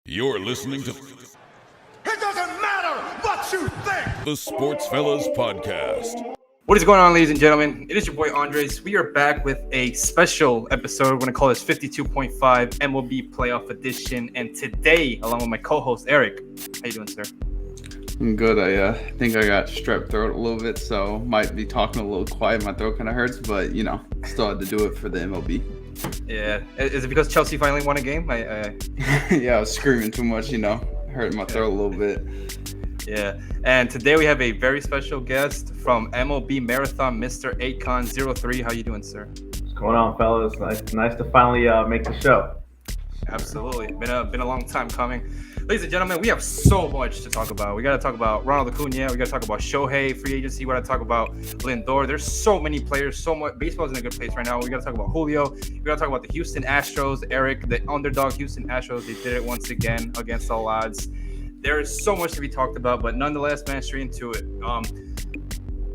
You're listening to It doesn't matter what you think. the Sports Fellas Podcast. What is going on, ladies and gentlemen? It is your boy Andres. We are back with a special episode. We're going to call this 52.5 MLB Playoff Edition. And today, along with my co-host Eric, how you doing, sir? I'm good. I think I got strep throat a little bit, so might be talking a little quiet. My throat kind of hurts, but still had to do it for the MLB. Yeah. Is it because Chelsea finally won a game? Yeah, I was screaming too much, hurting my throat a little bit. Yeah. And today we have a very special guest from MLB Marathon, Mr. Akon03. How you doing, sir? What's going on, fellas? Nice to finally make the show. Absolutely. Been a long time coming. Ladies and gentlemen, we have so much to talk about. We got to talk about Ronald Acuna. We got to talk about Shohei, free agency. We got to talk about Lindor. There's so many players, so much. Baseball's in a good place right now. We got to talk about Julio. We got to talk about the Houston Astros. Eric, the underdog Houston Astros, they did it once again against all odds. There is so much to be talked about, but nonetheless, man, straight into it.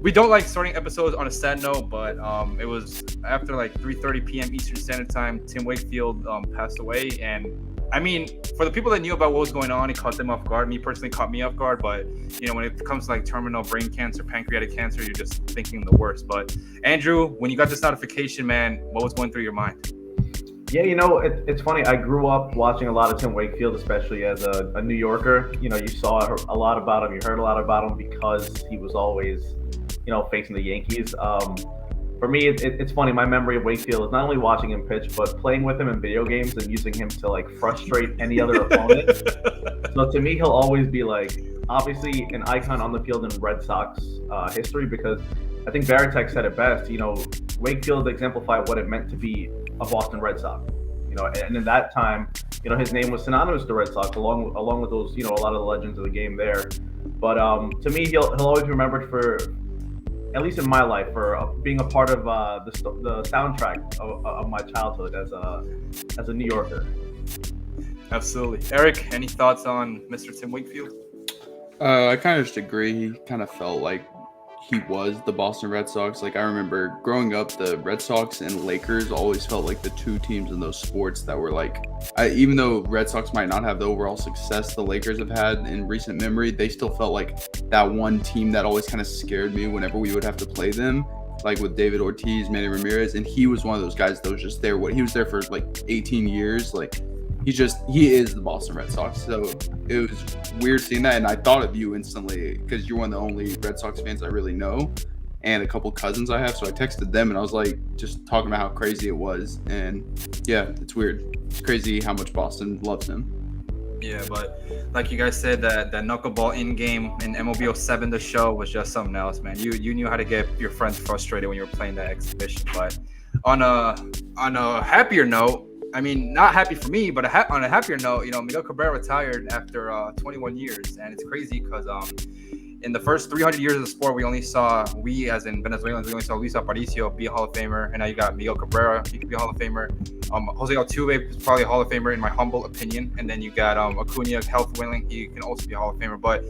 We don't like starting episodes on a sad note, but it was after like 3:30 p.m. Eastern Standard Time. Tim Wakefield passed away, and I mean, for the people that knew about what was going on, it caught them off guard. Me personally, caught me off guard. But when it comes to like terminal brain cancer, pancreatic cancer, you're just thinking the worst. But Andrew, when you got this notification, man, what was going through your mind? Yeah, it's funny. I grew up watching a lot of Tim Wakefield, especially as a New Yorker. You saw a lot about him. You heard a lot about him because he was always, facing the Yankees. For me, it's funny. My memory of Wakefield is not only watching him pitch, but playing with him in video games and using him to like frustrate any other opponent. So to me, he'll always be like, obviously, an icon on the field in Red Sox history, because I think Varitek said it best. Wakefield exemplified what it meant to be a Boston Red Sox. And in that time, his name was synonymous to Red Sox, along with those, a lot of the legends of the game there. But to me, he'll always be remembered for, at least in my life, for being a part of the soundtrack of my childhood as a New Yorker. Absolutely. Eric, any thoughts on Mr. Tim Wakefield? I kind of just agree. He kind of felt like he was the Boston Red Sox. Like, I remember growing up, the Red Sox and Lakers always felt like the two teams in those sports that were like, even though Red Sox might not have the overall success the Lakers have had in recent memory, they still felt like that one team that always kind of scared me whenever we would have to play them, like with David Ortiz, Manny Ramirez, and he was one of those guys that was just there. He was there for like 18 years. Like, he is the Boston Red Sox. So it was weird seeing that, and I thought of you instantly because you're one of the only Red Sox fans I really know, and a couple cousins I have. So I texted them, and I was like, just talking about how crazy it was. And yeah, it's weird. It's crazy how much Boston loves him. Yeah, but like you guys said, that knuckleball in game in MLB 07, the show, was just something else, man. You knew how to get your friends frustrated when you were playing that exhibition. But on a happier note, I mean, not happy for me, but on a happier note, Miguel Cabrera retired after 21 years, and it's crazy because in the first 300 years of the sport, we as in Venezuelans, we only saw Luis Aparicio be a Hall of Famer, and now you got Miguel Cabrera, he could be a Hall of Famer. Jose Altuve is probably a Hall of Famer in my humble opinion, and then you got Acuna, health willing, he can also be a Hall of Famer. But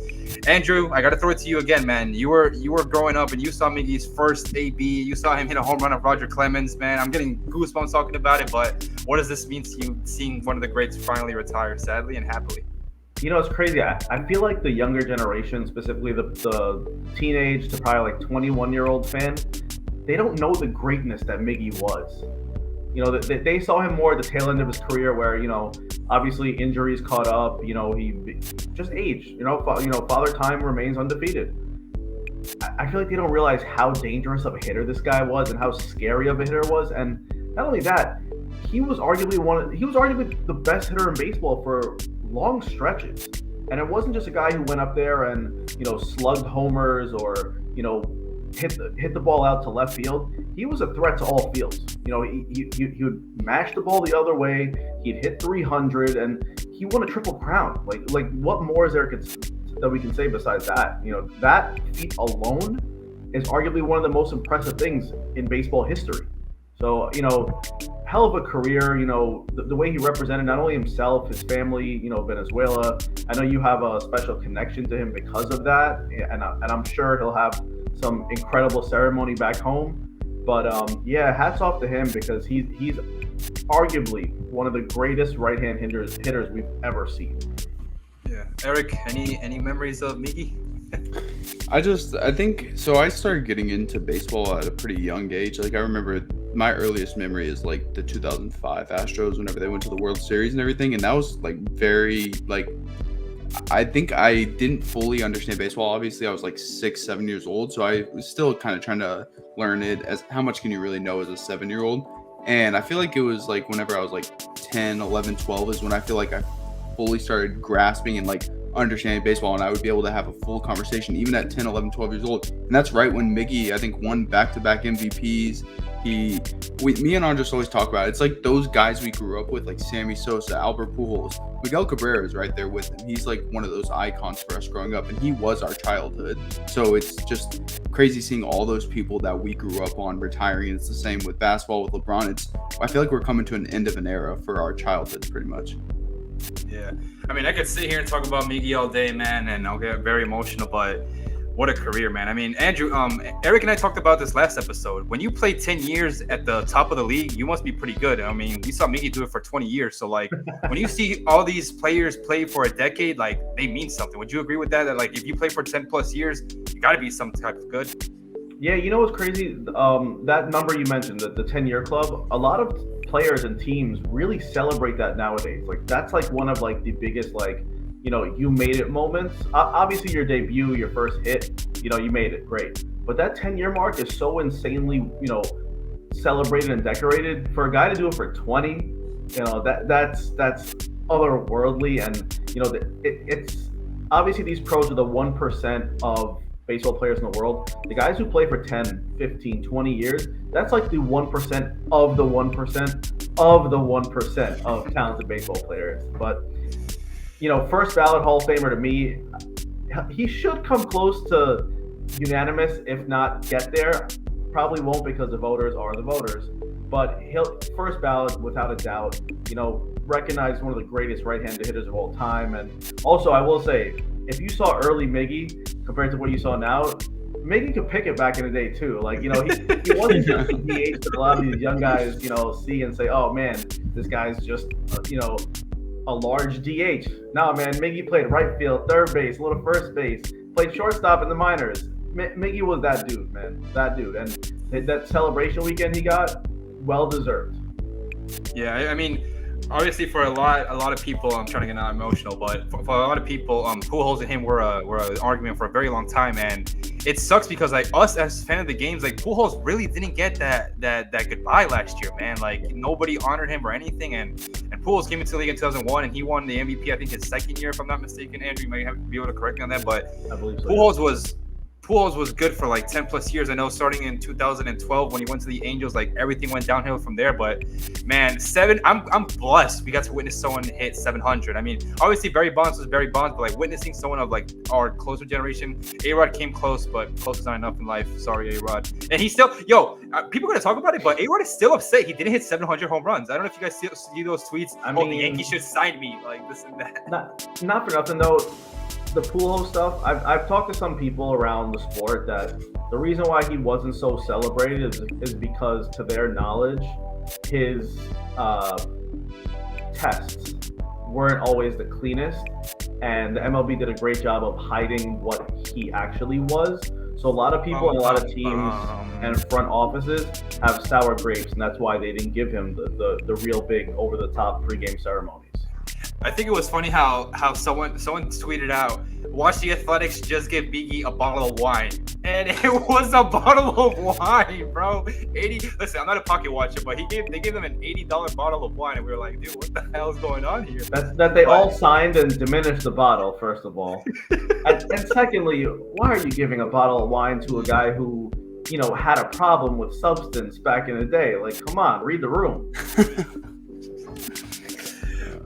Andrew, I got to throw it to you again, man. You were growing up, and you saw Miggy's first AB. You saw him hit a home run of Roger Clemens, man. I'm getting goosebumps talking about it. But what does this mean to you, seeing one of the greats finally retire, sadly and happily? It's crazy. I feel like the younger generation, specifically the teenage to probably like 21-year-old fan, they don't know the greatness that Miggy was. They saw him more at the tail end of his career where, obviously injuries caught up, he just aged, Father Time remains undefeated. I feel like they don't realize how dangerous of a hitter this guy was and how scary of a hitter was. And not only that, he was arguably the best hitter in baseball for long stretches. And it wasn't just a guy who went up there and, slugged homers or, hit the ball out to left field. He was a threat to all fields. He would mash the ball the other way. He'd hit 300, and he won a triple crown. Like what more is there that we can say besides that? That feat alone is arguably one of the most impressive things in baseball history. So, hell of a career, the way he represented not only himself, his family, Venezuela. I know you have a special connection to him because of that, and I'm sure he'll have some incredible ceremony back home. But yeah, hats off to him because he's arguably one of the greatest right-hand hitters we've ever seen. Yeah, Eric, any memories of Miggy? I think so. I started getting into baseball at a pretty young age. Like I remember my earliest memory is like the 2005 Astros whenever they went to the World Series and everything, and that was like very like. I think I didn't fully understand baseball. Obviously, I was like 6, 7 years old, so I was still kind of trying to learn it. As how much can you really know as a 7-year-old? And I feel like it was like whenever I was like 10, 11, 12 is when I feel like I fully started grasping and like understanding baseball, and I would be able to have a full conversation even at 10, 11, 12 years old. And that's right when Miggy, I think, won back-to-back MVPs. Me and Andres always talk about it. It's like those guys we grew up with, like Sammy Sosa, Albert Pujols, Miguel Cabrera is right there with him. He's like one of those icons for us growing up, and he was our childhood. So it's just crazy seeing all those people that we grew up on retiring. It's the same with basketball with LeBron. I feel like we're coming to an end of an era for our childhoods, pretty much. Yeah, I mean, I could sit here and talk about Miggy all day, man, and I'll get very emotional, but what a career, man. I mean, Andrew, Eric and I talked about this last episode. When you play 10 years at the top of the league, you must be pretty good. I mean, we saw Miggy do it for 20 years. So, like, when you see all these players play for a decade, like, they mean something. Would you agree with that? That, like, if you play for 10 plus years, you got to be some type of good. Yeah, you know what's crazy? That number you mentioned, the 10-year club, a lot of players and teams really celebrate that nowadays. Like, that's like one of like the biggest, like, you know, you made it moments. Obviously, your debut, your first hit, you know, you made it, great. But that 10-year mark is so insanely, you know, celebrated and decorated. For a guy to do it for 20, you know, that's otherworldly. And, you know, it's obviously these pros are the 1% of baseball players in the world. The guys who play for 10, 15, 20 years, that's like the 1% of the 1% of the 1% of talented baseball players. But, you know, first ballot Hall of Famer to me, he should come close to unanimous, if not get there. Probably won't because the voters are the voters. But he'll first ballot without a doubt, you know, recognized one of the greatest right-handed hitters of all time. And also, I will say, if you saw early Miggy compared to what you saw now, Miggy could pick it back in the day too. Like, you know, he wasn't just a DH that a lot of these young guys, you know, see and say, oh man, this guy's just, you know, a large DH. No, man, Miggy played right field, third base, a little first base, played shortstop in the minors. Miggy was that dude, man, that dude. And that celebration weekend he got, well deserved. Yeah, I mean, obviously for a lot of people, I'm trying to get not emotional, but for a lot of people, Pujols and him were an argument for a very long time, and it sucks because like us as fans of the games, like Pujols really didn't get that goodbye last year, man. Like nobody honored him or anything, and Pujols came into the league in 2001 and he won the MVP, I think his second year, if I'm not mistaken. Andrew, you might be able to correct me on that, but I believe so. Pujols was good for like 10 plus years. I know starting in 2012 when he went to the Angels, like everything went downhill from there. But man, I'm blessed we got to witness someone hit 700. I mean, obviously Barry Bonds was Barry Bonds, but like witnessing someone of like our closer generation, A-Rod came close, but close is not enough in life. Sorry, A-Rod. And he's still, people are gonna talk about it, but A-Rod is still upset he didn't hit 700 home runs. I don't know if you guys see those tweets. I mean, the Yankees should sign me, like this and that. Not for nothing though. The Pujols stuff, I've talked to some people around the sport that the reason why he wasn't so celebrated is because, to their knowledge, his tests weren't always the cleanest, and the MLB did a great job of hiding what he actually was. So a lot of people and a lot of teams and front offices have sour grapes, and that's why they didn't give him the real big over-the-top pregame ceremonies. I think it was funny how someone tweeted out, watch the Athletics just give Miggy a bottle of wine. And it was a bottle of wine, bro. Listen, I'm not a pocket watcher, but they gave them an $80 bottle of wine, and we were like, dude, what the hell is going on here? That they all signed and diminished the bottle, first of all. and secondly, why are you giving a bottle of wine to a guy who, you know, had a problem with substance back in the day? Like, come on, read the room.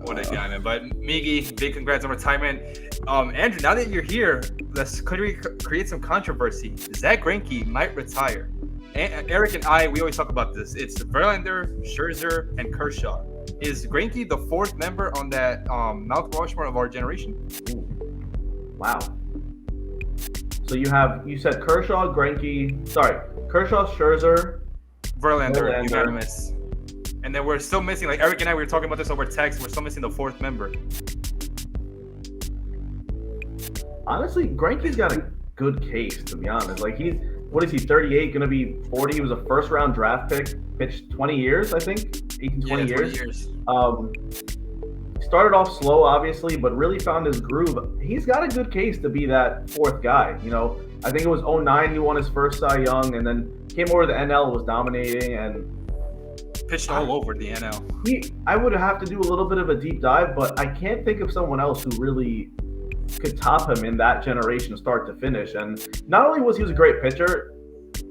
What a guy, man. But Miggy, big congrats on retirement. Andrew, now that you're here, could we create some controversy? Zach Greinke might retire. Eric and I, we always talk about this. It's Verlander, Scherzer, and Kershaw. Is Greinke the fourth member on that Mount Rushmore of our generation? Ooh. Wow. So you said Kershaw, Scherzer, Verlander. Unanimous. And then we're still missing, like Eric and I, we were talking about this over text, we're still missing the fourth member. Honestly, Greinke's got a good case, to be honest. Like, what is he, 38, gonna be 40? He was a first round draft pick, pitched 20 years, I think, 18, 20 years. 20 years. Started off slow, obviously, but really found his groove. He's got a good case to be that fourth guy. I think it was 09 he won his first Cy Young, and then came over to the NL, was dominating, and Pitched all over the NL. I would have to do a little bit of a deep dive, but I can't think of someone else who really could top him in that generation, start to finish. And not only was he a great pitcher,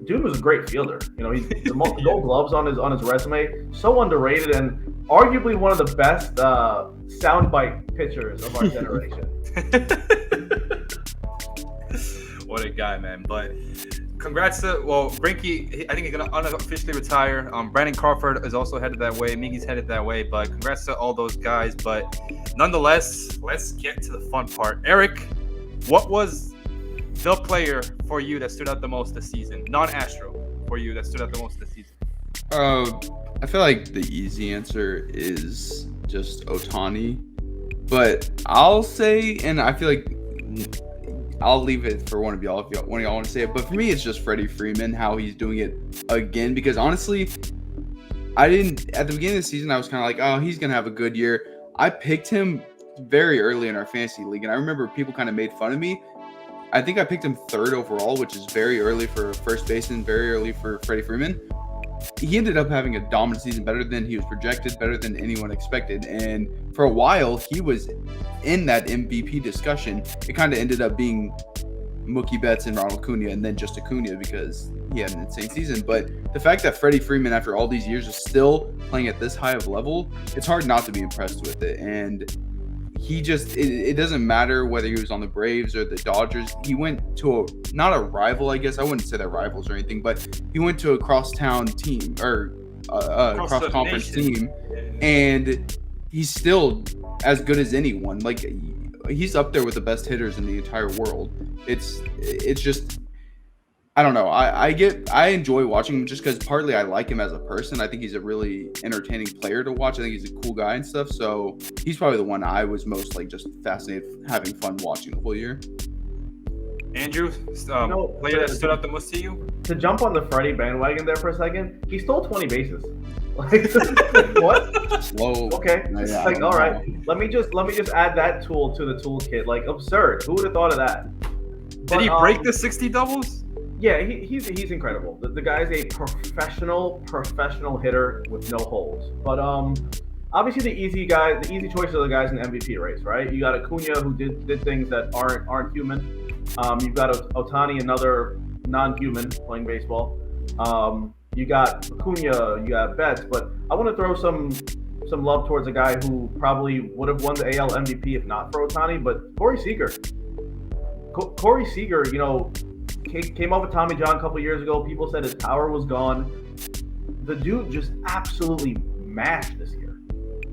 dude was a great fielder. He's the Gold Gloves on his resume. So underrated, and arguably one of the best soundbite pitchers of our generation. What a guy, man! But congrats to Greinke. I think he's gonna unofficially retire. Brandon Crawford is also headed that way. Miggy's headed that way. But congrats to all those guys. But nonetheless, let's get to the fun part. Eric, what was the player for you that stood out the most this season? Non-Astro for you that stood out the most this season? I feel like the easy answer is just Ohtani, but I'll say, and I feel like I'll leave it for one of y'all if one of y'all want to say it. But for me, it's just Freddie Freeman, how he's doing it again. Because honestly, at the beginning of the season, I was kind of like, oh, he's gonna have a good year. I picked him very early in our fantasy league, and I remember people kind of made fun of me. I think I picked him third overall, which is very early for first baseman, very early for Freddie Freeman. He ended up having a dominant season, better than he was projected, better than anyone expected. And for a while, he was in that MVP discussion. It kind of ended up being Mookie Betts and Ronald Acuna, and then just Acuna because he had an insane season. But the fact that Freddie Freeman, after all these years, is still playing at this high of level, it's hard not to be impressed with it. And he just, it doesn't matter whether he was on the Braves or the Dodgers. He went to not a rival, I guess. I wouldn't say they're rivals or anything, but he went to a crosstown team or cross-conference team, and he's still as good as anyone. Like, he's up there with the best hitters in the entire world. It's just, I don't know. I enjoy watching him just because partly I like him as a person. I think he's a really entertaining player to watch. I think he's a cool guy and stuff. So he's probably the one I was most just fascinated, having fun watching the whole year. Andrew, player that stood out the most to you? To jump on the Freddie bandwagon there for a second, he stole 20 bases. Like, what? Slow. Okay. Yeah, all right. Let me just add that tool to the toolkit. Like, absurd. Who would have thought of that? Did he break the 60 doubles? Yeah, he's incredible. The guy's a professional hitter with no holes. But obviously the easy choices are the guys in the MVP race, right? You got Acuna, who did things that aren't human. You've got Ohtani, another non-human playing baseball. You got Acuna, you got Betts, but I want to throw some love towards a guy who probably would have won the AL MVP if not for Ohtani, but Corey Seager. Corey Seager, came off with Tommy John a couple years ago. People said his power was gone. The dude just absolutely mashed this year.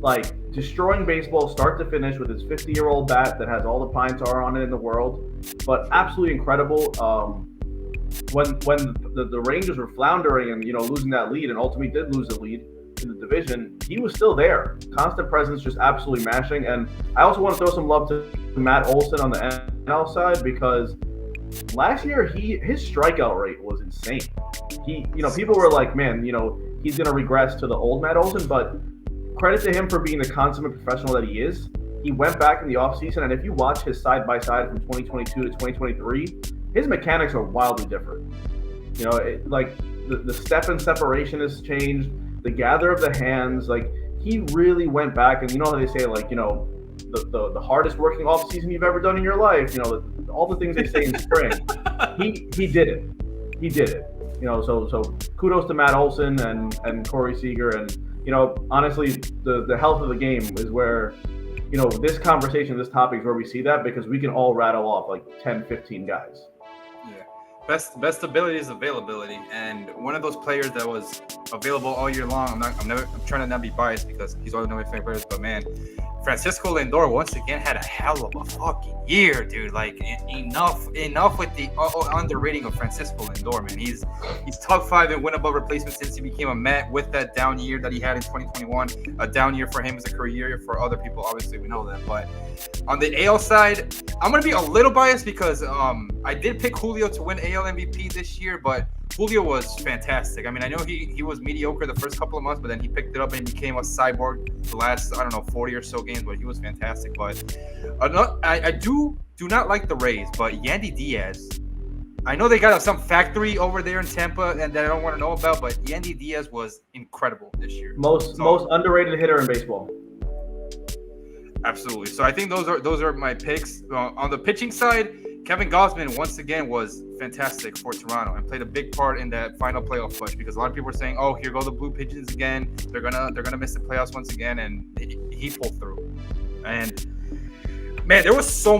Like, destroying baseball start to finish with his 50-year-old bat that has all the pine tar on it in the world. But absolutely incredible. When the Rangers were floundering and, losing that lead, and ultimately did lose the lead in the division, he was still there. Constant presence, just absolutely mashing. And I also want to throw some love to Matt Olson on the NL side, because last year his strikeout rate was insane. People were like, man, he's going to regress to the old Matt Olson, but credit to him for being the consummate professional that he is. He went back in the offseason, and if you watch his side-by-side from 2022 to 2023, his mechanics are wildly different. The step and separation has changed, the gather of the hands, like, he really went back, and how they say, like, the hardest working off season you've ever done in your life, all the things they say in spring. He did it. So kudos to Matt Olson and Corey Seager, and honestly, the health of the game is where this conversation, this topic is where we see that, because we can all rattle off like 10, 15 guys. Yeah, best ability is availability, and one of those players that was available all year long. I'm trying to not be biased because he's one of my favorite players, but man, Francisco Lindor once again had a hell of a fucking year, dude. Like enough with the underrating of Francisco Lindor, man. He's top 5 in win above replacement since he became a Met with that down year that he had in 2021. A down year for him is a career year for other people. Obviously, we know that. But on the AL side, I'm gonna be a little biased because I did pick Julio to win AL MVP this year, but Julio was fantastic. I mean, I know he was mediocre the first couple of months, but then he picked it up and became a cyborg the last, 40 or so games, but he was fantastic. But I do not like the Rays, but Yandy Diaz, I know they got some factory over there in Tampa and that I don't want to know about, but Yandy Diaz was incredible this year. Most underrated hitter in baseball. Absolutely. So I think those are my picks. On the pitching side, Kevin Gausman once again was fantastic for Toronto and played a big part in that final playoff push because a lot of people were saying, "Oh, here go the Blue Pigeons again. They're gonna miss the playoffs once again," and he pulled through. And man, there were so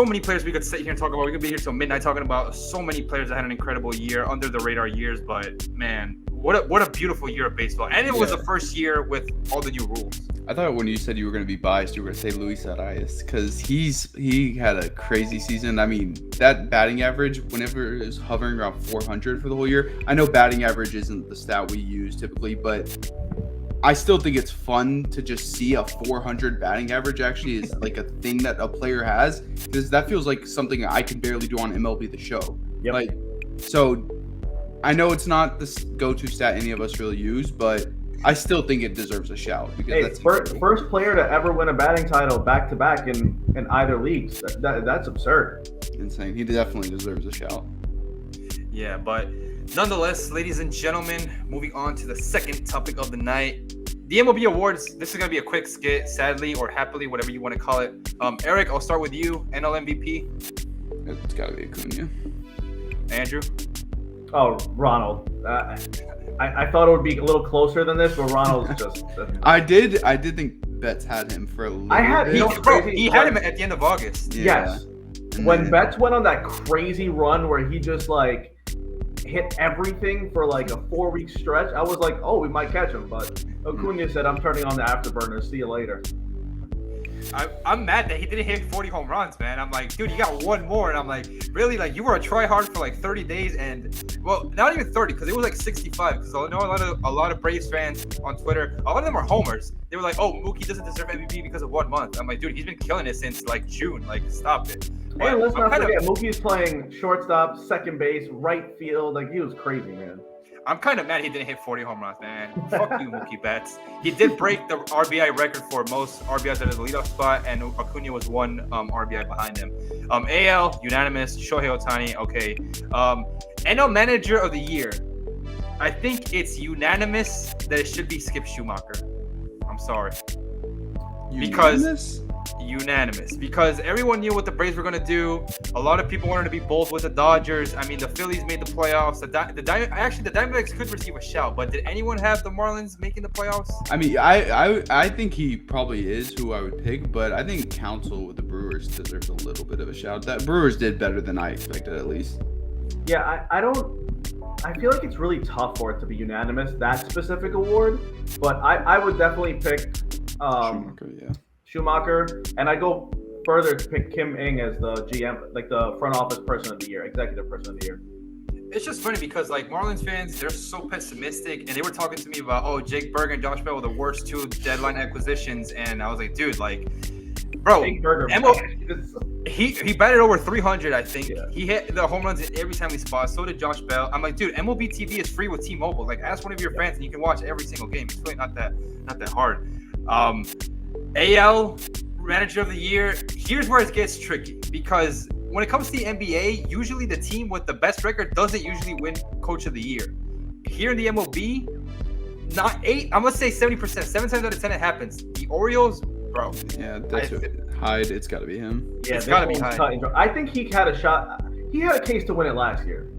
many players we could sit here and talk about. We could be here till midnight talking about so many players that had an incredible year, under the radar years. But man, what a beautiful year of baseball, and it was the first year with all the new rules. I thought when you said you were going to be biased, you were going to say Luis Arias because he had a crazy season. I mean, that batting average, whenever it was hovering around 400 for the whole year, I know batting average isn't the stat we use typically, but I still think it's fun to just see a 400 batting average actually is like a thing that a player has because that feels like something I can barely do on MLB The Show. Yep. Like, so I know it's not the go-to stat any of us really use, but I still think it deserves a shout because that's first player to ever win a batting title back-to-back in either leagues. That's absurd. Insane. He definitely deserves a shout. Yeah, but nonetheless, ladies and gentlemen, moving on to the second topic of the night. The MLB Awards, this is going to be a quick skit, sadly or happily, whatever you want to call it. Eric, I'll start with you. NL MVP. It's got to be Acuna. Andrew. Oh, Ronald. I thought it would be a little closer than this, but Ronald's just. I did think Betts had him for a little bit. He had him at the end of August. Yeah. Yes. When Betts went on that crazy run where he just like hit everything for like a 4-week stretch, I was like, oh, we might catch him. But Acuna said, I'm turning on the afterburners. See you later. I'm mad that he didn't hit 40 home runs, man. I'm like, dude, you got one more. And I'm like, really? Like, you were a try-hard for like 30 days and, well, not even 30 because it was like 65 because I know a lot of Braves fans on Twitter, a lot of them are homers. They were like, oh, Mookie doesn't deserve MVP because of 1 month. I'm like, dude, he's been killing it since like June. Like, stop it. Hey, let's not forget, Mookie's playing shortstop, second base, right field. Like, he was crazy, man. I'm kind of mad he didn't hit 40 home runs, man. Fuck you, Mookie Betts. He did break the RBI record for most RBIs at the leadoff spot, and Acuna was 1 RBI behind him. AL, unanimous. Shohei Ohtani, okay. NL Manager of the Year. I think it's unanimous that it should be Skip Schumacher. I'm sorry. Unanimous because everyone knew what the Braves were going to do. A lot of people wanted to be bold with the Dodgers. I mean, the Phillies made the playoffs. The Diamondbacks could receive a shout, but did anyone have the Marlins making the playoffs? I mean, I think he probably is who I would pick, but I think Counsell with the Brewers deserves a little bit of a shout. That Brewers did better than I expected, at least. Yeah, I feel like it's really tough for it to be unanimous, that specific award, but I would definitely pick Schumacher, and I go further to pick Kim Ng as the GM, like the front office person of the year, executive person of the year. It's just funny because like Marlins fans, they're so pessimistic, and they were talking to me about, oh, Jake Berger and Josh Bell were the worst 2 deadline acquisitions, and I was like, dude, like, bro, Jake Berger, he batted over 300, I think. Yeah. He hit the home runs in every time he spot. So did Josh Bell. I'm like, dude, MLB TV is free with T-Mobile. Like, ask one of your fans, and you can watch every single game. It's really not that hard. AL Manager of the Year, here's where it gets tricky because when it comes to the NBA, usually the team with the best record doesn't usually win Coach of the Year. Here in the MLB, I'm gonna say 70%. 7 times out of 10 it happens. The Orioles, bro. Yeah, Hyde. It's got to be him. Yeah, it's got to be Hyde. I think he had a shot. He had a case to win it last year.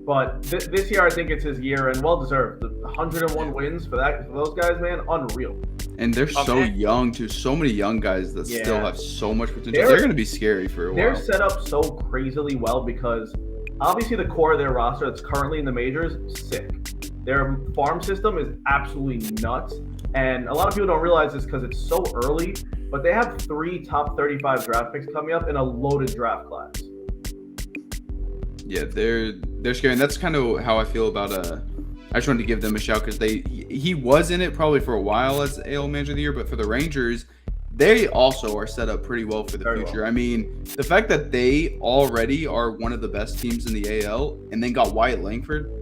But this year, I think it's his year, and well deserved. The 101 wins for those guys, man, unreal. And they're so young too. So many young guys that still have so much potential. They're going to be scary for a while. They're set up so crazily well because obviously the core of their roster that's currently in the majors, sick. Their farm system is absolutely nuts. And a lot of people don't realize this because it's so early, but they have 3 top 35 draft picks coming up in a loaded draft class. Yeah, they're scary. And that's kind of how I feel about I just wanted to give them a shout because he was in it probably for a while as AL Manager of the Year, but for the Rangers, they also are set up pretty well for the future. Well. I mean, the fact that they already are one of the best teams in the AL and then got Wyatt Langford,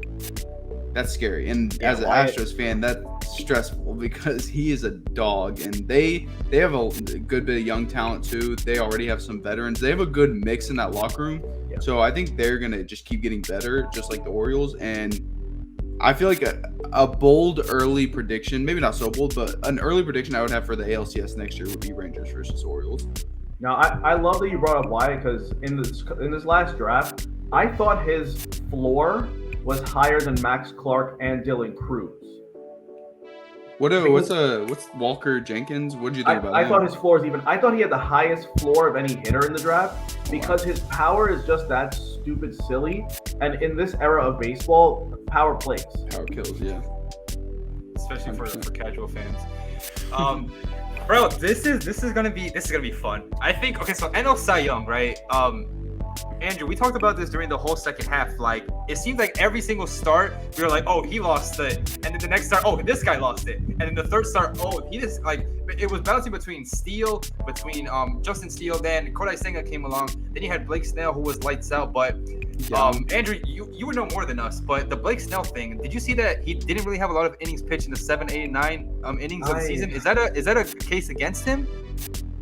that's scary. And as an Astros fan, that's stressful because he is a dog. And they have a good bit of young talent too. They already have some veterans. They have a good mix in that locker room. Yeah. So I think they're going to just keep getting better, just like the Orioles. And I feel like a bold early prediction, maybe not so bold, but an early prediction I would have for the ALCS next year would be Rangers versus Orioles. Now, I love that you brought up Wyatt because in this last draft, I thought his floor was higher than Max Clark and Dylan Cruz. What's Walker Jenkins? What did you think about that? I thought his floor is I thought he had the highest floor of any hitter in the draft because his power is just that stupid silly. And in this era of baseball, power plays. Power kills, yeah. Especially for casual fans. Bro, this is gonna be fun. I think so NL Cy Young, right? Andrew, we talked about this during the whole second half. Like, it seems like every single start, we were like, oh, he lost it. And then the next start, oh, this guy lost it. And then the third start, oh, he just, like, it was bouncing between Justin Steele, then Kodai Senga came along. Then you had Blake Snell, who was lights out. But, Andrew, you would know more than us. But the Blake Snell thing, did you see that he didn't really have a lot of innings pitched in the 7, 8, and 9 innings of the season? Is that a case against him?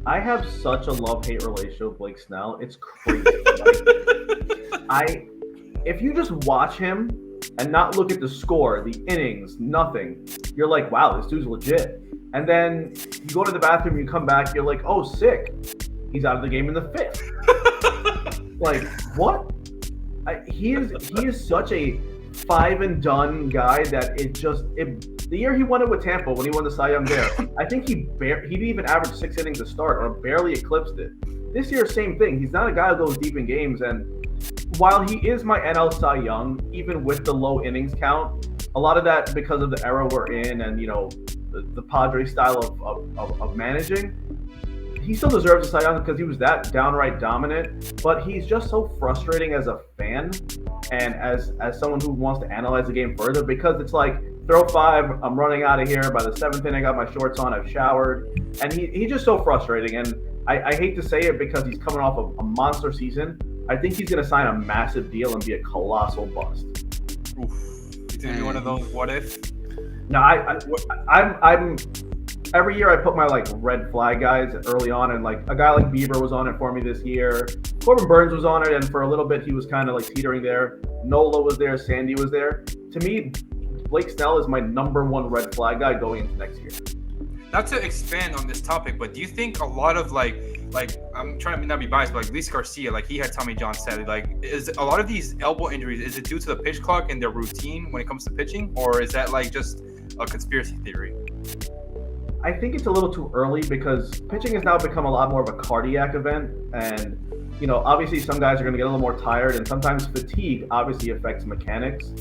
I have such a love-hate relationship with Blake Snell. It's crazy. If you just watch him and not look at the score, the innings, nothing, you're like, wow, this dude's legit. And then you go to the bathroom, you come back, you're like, oh, sick. He's out of the game in the 5th. Like, what? He is such a five-and-done guy that the year he won it with Tampa, when he won the Cy Young there, I think he didn't even average 6 innings to start or barely eclipsed it. This year, same thing. He's not a guy who goes deep in games. And while he is my NL Cy Young, even with the low innings count, a lot of that because of the era we're in and, the Padres style of managing, he still deserves a Cy Young because he was that downright dominant. But he's just so frustrating as a fan and as someone who wants to analyze the game further because it's like, throw 5, I'm running out of here. By the 7th inning, I got my shorts on, I've showered. And he's just so frustrating. And I hate to say it because he's coming off of a monster season. I think he's going to sign a massive deal and be a colossal bust. Oof. He's going to be one of those what if? No, I'm every year I put my red flag guys early on, and a guy like Bieber was on it for me this year. Corbin Burns was on it, and for a little bit he was kind of teetering there. Nola was there, Sandy was there. To me, Blake Snell is my number 1 red flag guy going into next year. Not to expand on this topic, but do you think a lot of I'm trying to not be biased, but Luis Garcia, he had Tommy John sadly. Is a lot of these elbow injuries, is it due to the pitch clock and their routine when it comes to pitching, or is that just a conspiracy theory? I think it's a little too early because pitching has now become a lot more of a cardiac event, and obviously some guys are going to get a little more tired, and sometimes fatigue obviously affects mechanics.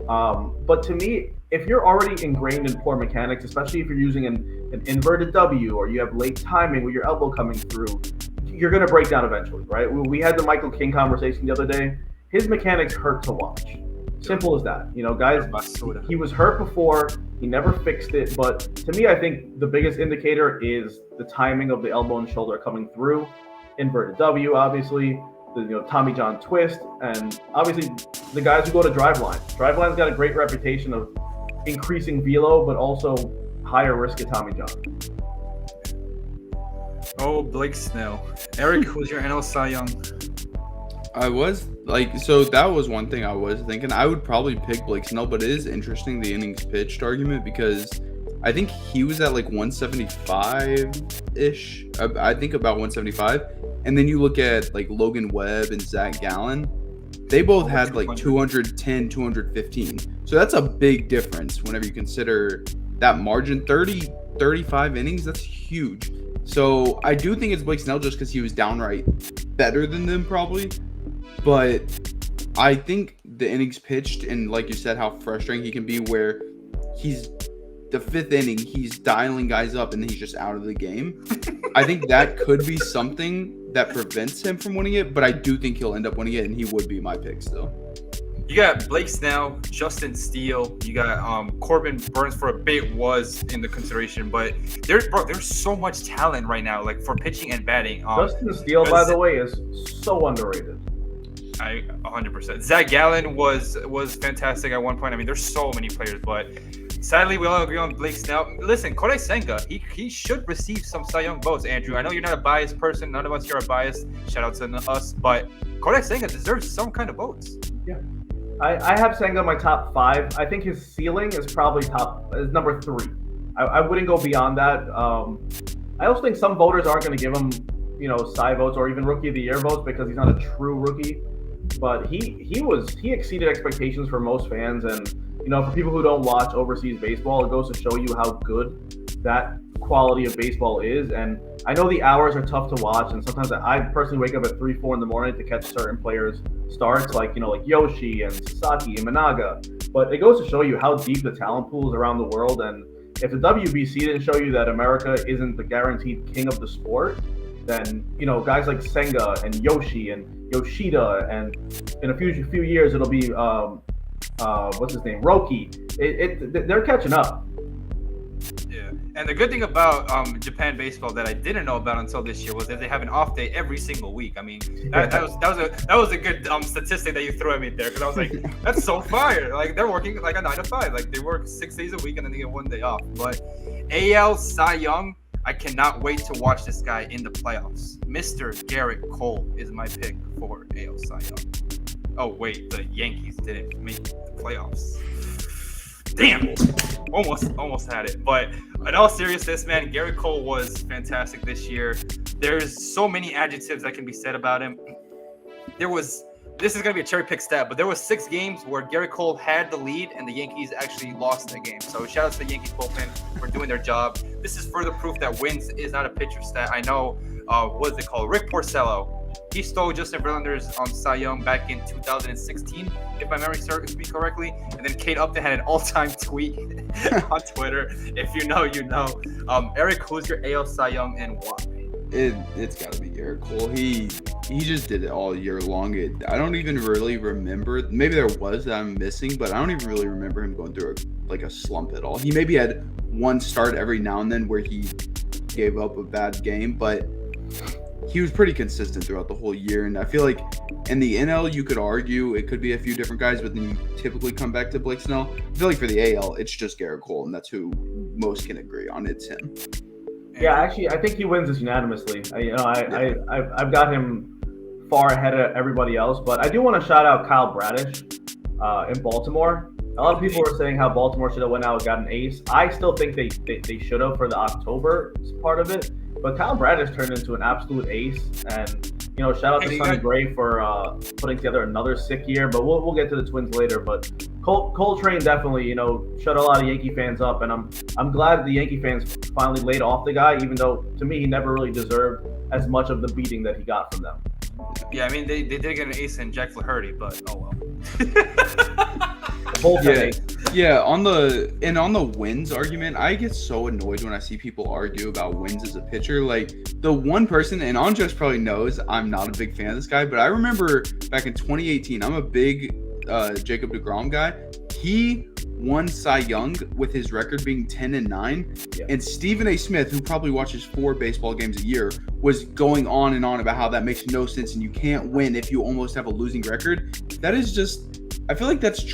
But to me, if you're already ingrained in poor mechanics, especially if you're using an inverted W or you have late timing with your elbow coming through, you're going to break down eventually, right? We had the Michael King conversation the other day. His mechanics hurt to watch. Simple as that. Guys, he was hurt before. He never fixed it. But to me, I think the biggest indicator is the timing of the elbow and shoulder coming through. Inverted W, obviously. The Tommy John twist, and obviously the guys who go to Driveline's got a great reputation of increasing velo, but also higher risk of Tommy John. Oh, Blake Snell. Eric, who's your NL Cy Young? I was so that was one thing I was thinking. I would probably pick Blake Snell, but it is interesting the innings pitched argument because I think he was at 175-ish. I think about 175. And then you look at Logan Webb and Zach Gallen, they both had 210, 215. So that's a big difference whenever you consider that margin. 35 innings, that's huge. So I do think it's Blake Snell just because he was downright better than them probably. But I think the innings pitched and like you said, how frustrating he can be where he's the 5th inning, he's dialing guys up and then he's just out of the game. I think that could be something that prevents him from winning it, but I do think he'll end up winning it, and he would be my pick still. You got Blake Snell, Justin Steele. You got Corbin Burns for a bit was in the consideration, but there's so much talent right now, like for pitching and batting. Justin Steele, by the way, is so underrated. 100%. Zach Gallen was fantastic at one point. I mean, there's so many players, but sadly, we all agree on Blake Snell. Listen, Kodai Senga, he should receive some Cy Young votes, Andrew. I know you're not a biased person. None of us here are biased. Shout out to us. But Kodai Senga deserves some kind of votes. Yeah. I have Senga in my top 5. I think his ceiling is probably number 3. I wouldn't go beyond that. I also think some voters aren't going to give him, Cy votes or even Rookie of the Year votes because he's not a true rookie. But he exceeded expectations for most fans, and for people who don't watch overseas baseball, it goes to show you how good that quality of baseball is. And I know the hours are tough to watch, and sometimes I personally wake up at 3-4 in the morning to catch certain players' starts, like Yoshi and Sasaki and Managa. But it goes to show you how deep the talent pool is around the world. And if the WBC didn't show you that America isn't the guaranteed king of the sport, then guys like Senga and Yoshi and Yoshida, and in a few years it'll be what's his name, Roki. They're catching up. Yeah, and the good thing about Japan baseball that I didn't know about until this year was that they have an off day every single week. I mean, that was a good statistic that you threw at me there, because I was like, that's so fire. Like, they're working like a 9 to 5. Like, they work 6 days a week and then they get 1 day off. But AL Cy Young, I cannot wait to watch this guy in the playoffs. Mr. Garrett Cole is my pick for AL Cy Young. Oh wait, the Yankees didn't make the playoffs. Damn, almost had it. But in all seriousness, man, Garrett Cole was fantastic this year. There's so many adjectives that can be said about him. This is going to be a cherry pick stat, but there was 6 games where Garrett Cole had the lead and the Yankees actually lost that game. So shout out to the Yankees bullpen for doing their job. This is further proof that wins is not a pitcher stat. I know, what is it called? Rick Porcello. He stole Justin Verlander's Cy Young back in 2016, if my memory serves me correctly. And then Kate Upton had an all-time tweet on Twitter. If you know, you know. Eric, who's your AL Cy Young and why? It's got to be Garrett Cole. He just did it all year long. I don't even really remember. Maybe there was that I'm missing, but I don't even really remember him going through a slump at all. He maybe had one start every now and then where he gave up a bad game, but he was pretty consistent throughout the whole year. And I feel like in the NL, you could argue it could be a few different guys, but then you typically come back to Blake Snell. I feel like for the AL, it's just Garrett Cole, and that's who most can agree on. It's him. Yeah, actually, I think he wins this unanimously. I've got him far ahead of everybody else, but I do want to shout out Kyle Bradish in Baltimore. A lot of people were saying how Baltimore should have went out and got an ace. I still think they should have for the October part of it, but Kyle Bradish turned into an absolute ace. And shout out to Sonny Gray for putting together another sick year. But we'll get to the Twins later. But Coltrane definitely shut a lot of Yankee fans up, and I'm glad the Yankee fans finally laid off the guy, even though to me he never really deserved as much of the beating that he got from them. Yeah, I mean they did get an ace in Jack Flaherty, but oh well. Yeah, on the wins argument, I get so annoyed when I see people argue about wins as a pitcher. Like, the one person, and Andres probably knows I'm not a big fan of this guy, but I remember back in 2018, I'm a big Jacob deGrom guy. He won Cy Young with his record being 10-9, yeah. And Stephen A. Smith, who probably watches 4 baseball games a year, was going on and on about how that makes no sense and you can't win if you almost have a losing record. That is just, I feel like that's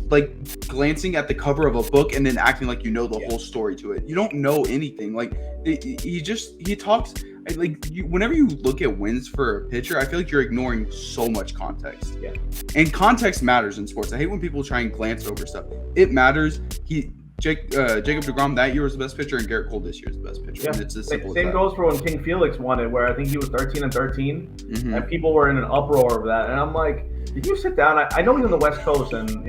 like glancing at the cover of a book and then acting like you know the whole story to it. You don't know anything. Like, he talks like whenever you look at wins for a pitcher, I feel like you're ignoring so much context. Yeah. And context matters in sports. I hate when people try and glance over stuff. It matters. Jacob deGrom that year was the best pitcher, and Garrett Cole this year is the best pitcher. Yeah. And it's as simple Same as that. goes for when King Felix won it, where I think he was 13-13, and people were in an uproar of that. And I'm like, did you sit down? I know he's on the West Coast, and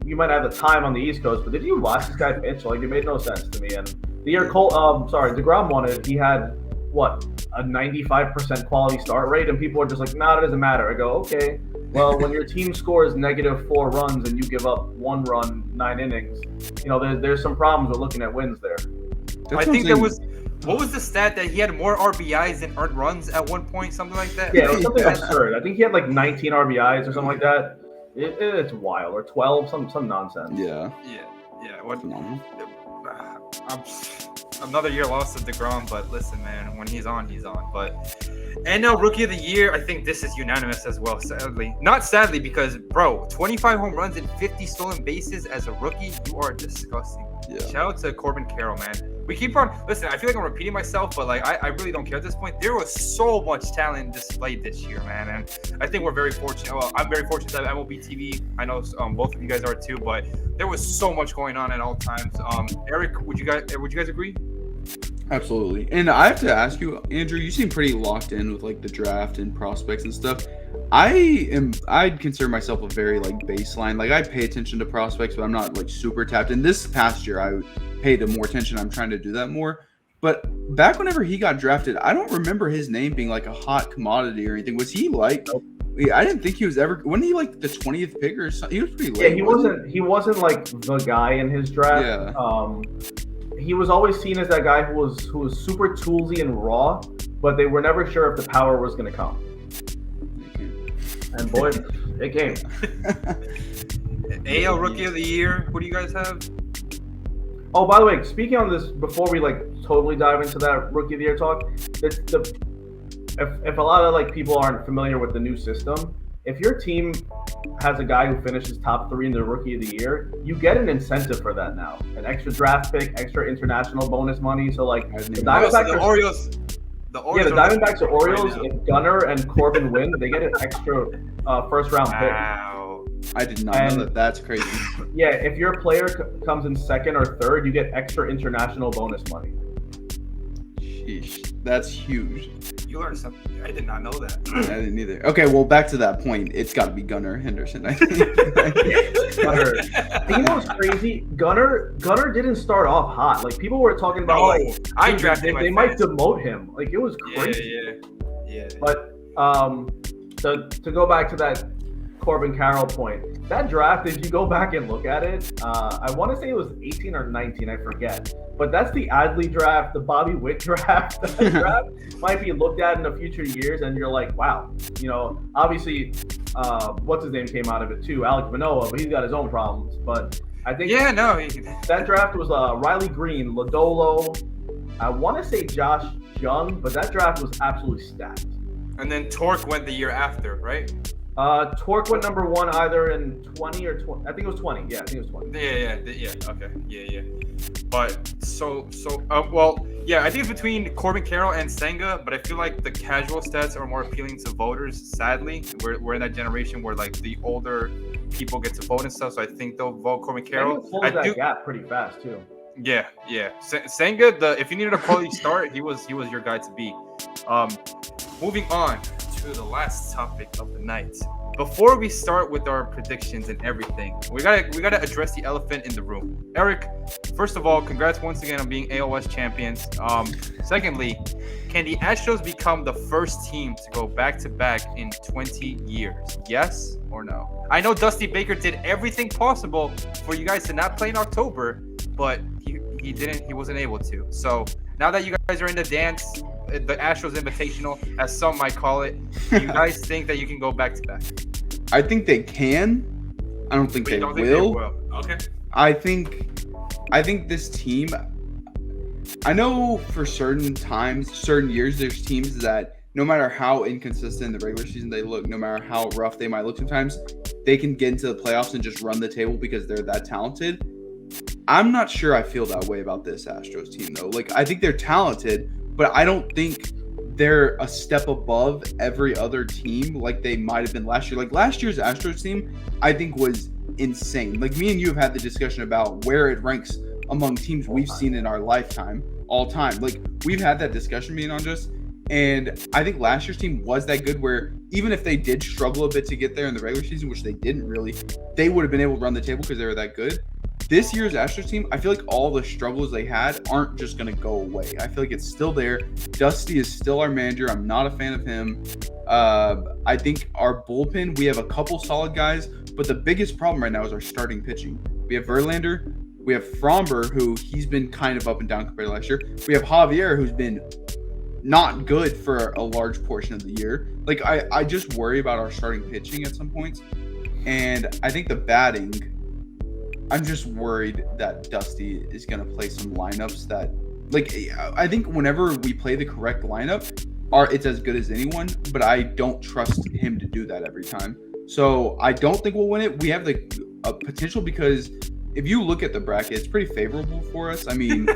you might have the time on the East Coast, but did you watch this guy pitch? Like, it made no sense to me. And the year deGrom won it, he had a 95% quality start rate, and people are just like, nah, it doesn't matter. I go, okay. Well, when your team scores -4 runs and you give up 1 run, 9 innings, there's some problems with looking at wins there. I think there was. What was the stat that he had more RBIs than earned runs at one point? Something like that. Yeah, it was something absurd. I think he had like 19 RBIs or something like that. It's wild, or 12, some nonsense. Yeah. What? Another year lost to DeGrom, but listen, man, when he's on, he's on. But NL Rookie of the Year, I think this is unanimous as well. Sadly, not sadly, because 25 home runs and 50 stolen bases as a rookie, you are disgusting. Yeah. Shout out to Corbin Carroll, man. We keep on listen. I feel like I'm repeating myself, but like I really don't care at this point. There was so much talent displayed this year, man, and I think we're very fortunate. Well, I'm very fortunate to have MLB TV. I know both of you guys are too, but there was so much going on at all times. Eric, would you guys agree? Absolutely. And I have to ask you, Andrew, you seem pretty locked in with like the draft and prospects and stuff. I'd consider myself a very like baseline. Like I pay attention to prospects, but I'm not like super tapped in. This past year I paid more attention. I'm trying to do that more. But back whenever he got drafted, I don't remember his name being like a hot commodity or anything. Was he like I didn't think he was ever wasn't he like the 20th pick or something? He was pretty late. Yeah, he wasn't like the guy in his draft. Yeah. He was always seen as that guy who was super toolsy and raw, but they were never sure if the power was going to come. And boy, it came. AL Rookie of the Year. Who do you guys have? Oh, by the way, speaking on this before we like totally dive into that Rookie of the Year talk, if a lot of like people aren't familiar with the new system, if your team has a guy who finishes top 3 in the Rookie of the Year, you get an incentive for that now. An extra draft pick, extra international bonus money. So like the Diamondbacks the Diamondbacks or Orioles, if Gunnar and Corbin win, they get an extra first round pick. Wow. I did not know that. That's crazy. Yeah, if your player comes in 2nd or 3rd, you get extra international bonus money. Sheesh, that's huge. You learned something. I did not know that. I didn't either. Okay, well, back to that point. It's got to be Gunnar Henderson, I think. Gunnar. You know what's crazy? Gunnar didn't start off hot. Like people were talking about, I drafted him. They might demote him. Like it was crazy. Yeah. But to go back to that Corbin Carroll point, that draft, if you go back and look at it, I want to say it was 18 or 19, I forget. But that's the Adley draft, the Bobby Witt draft. That draft might be looked at in the future years, and you're like, wow. Obviously, what's his name came out of it too, Alex Manoah, but he's got his own problems. But I think that draft was Riley Green, Lodolo, I want to say Josh Jung, but that draft was absolutely stacked. And then Torque went the year after, right? Torque went number 1 either in 20 or 20. I think it was 20. Yeah, I think it was 20. Yeah. Okay. Yeah. But I think it's between Corbin Carroll and Senga, but I feel like the casual stats are more appealing to voters. Sadly, we're in that generation where like the older people get to vote and stuff, so I think they'll vote Corbin Carroll. Closed that gap pretty fast too. Yeah. Senga, if you needed a quality start, he was your guy to beat. Moving on to the last topic of the night. Before we start with our predictions and everything, we gotta address the elephant in the room. Eric, first of all, congrats once again on being ALS champions. Secondly, can the Astros become the first team to go back-to-back in 20 years? Yes or no? I know Dusty Baker did everything possible for you guys to not play in October, but he didn't. He wasn't able to. So now that you guys are in the dance, the Astros Invitational, as some might call it, do you guys think that you can go back-to-back? I think they can. I don't think they will. Okay. I think this team, I know for certain years, there's teams that no matter how inconsistent in the regular season they look, no matter how rough they might look sometimes, they can get into the playoffs and just run the table because they're that talented. I'm not sure I feel that way about this Astros team, though. Like, I think they're talented, but I don't think they're a step above every other team like they might have been last year. Like, last year's Astros team, I think, was insane. Like, me and you have had the discussion about where it ranks among teams we've seen in our lifetime, all time. Like, we've had that discussion, me and Andres, and I think last year's team was that good where even if they did struggle a bit to get there in the regular season, which they didn't really, they would have been able to run the table because they were that good. this year's Astros team, I feel like all the struggles they had aren't just going to go away. I feel like it's still there. Dusty is still our manager. I'm not a fan of him. I think our bullpen, we have a couple solid guys, but the biggest problem right now is our starting pitching. We have Verlander. We have Fromber, who he's been kind of up and down compared to last year. We have Javier, who's been not good for a large portion of the year. Like, I just worry about our starting pitching at some points. And I think the batting, I'm just worried that Dusty is going to play some lineups that, like, I think whenever we play the correct lineup, it's as good as anyone, but I don't trust him to do that every time. So I don't think we'll win it. We have the potential because if you look at the bracket, it's pretty favorable for us. I mean,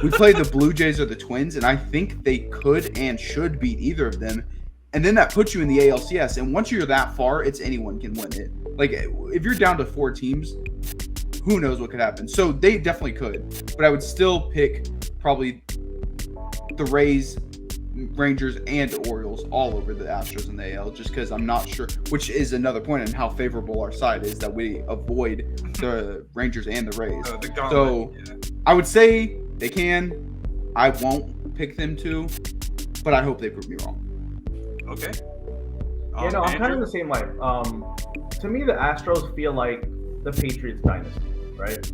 we play the Blue Jays or the Twins, and I think they could and should beat either of them. And then that puts you in the ALCS. And once you're that far, it's anyone can win it. Like, if you're down to 4 teams, who knows what could happen. So they definitely could. But I would still pick probably the Rays, Rangers, and Orioles all over the Astros and the AL, just because I'm not sure, which is another point on how favorable our side is, that we avoid the Rangers and the Rays. So I would say they can. I won't pick them to, but I hope they prove me wrong. Okay. I'm kind of the same way. To me, the Astros feel like the Patriots dynasty, right?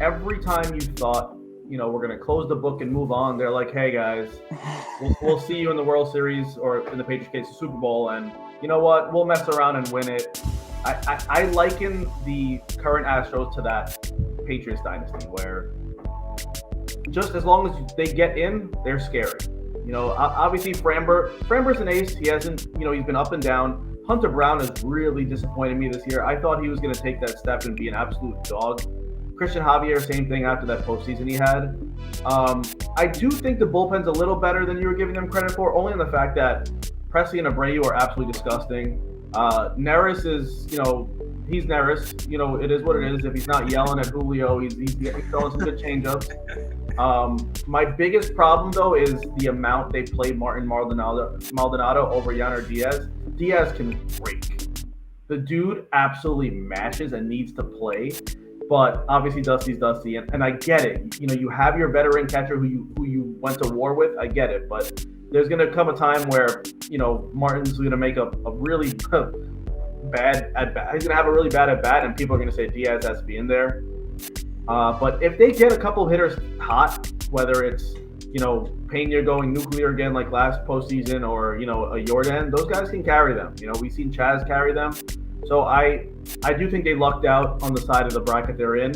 Every time you thought, we're going to close the book and move on, they're like, hey, guys, we'll see you in the World Series, or in the Patriots case, the Super Bowl, and you know what? We'll mess around and win it. I liken the current Astros to that Patriots dynasty, where just as long as they get in, they're scary. Obviously, Framber's an ace. He hasn't, he's been up and down. Hunter Brown has really disappointed me this year. I thought he was going to take that step and be an absolute dog. Christian Javier, same thing after that postseason he had. I do think the bullpen's a little better than you were giving them credit for, only in the fact that Presley and Abreu are absolutely disgusting. Neris is, he's Neris. It is what it is. If he's not yelling at Julio, he's throwing some good changeups. My biggest problem, though, is the amount they play Martin Maldonado over Yainer Diaz. Diaz can break. The dude absolutely mashes and needs to play. But obviously Dusty's Dusty, and I get it. You have your veteran catcher who you went to war with. I get it, but there's gonna come a time where Martin's gonna make a really bad at bat. He's gonna have a really bad at bat, and people are gonna say Diaz has to be in there. But if they get a couple hitters hot, whether it's Pena going nuclear again like last postseason, or a Jordan, those guys can carry them. We've seen Chaz carry them. So I do think they lucked out on the side of the bracket they're in,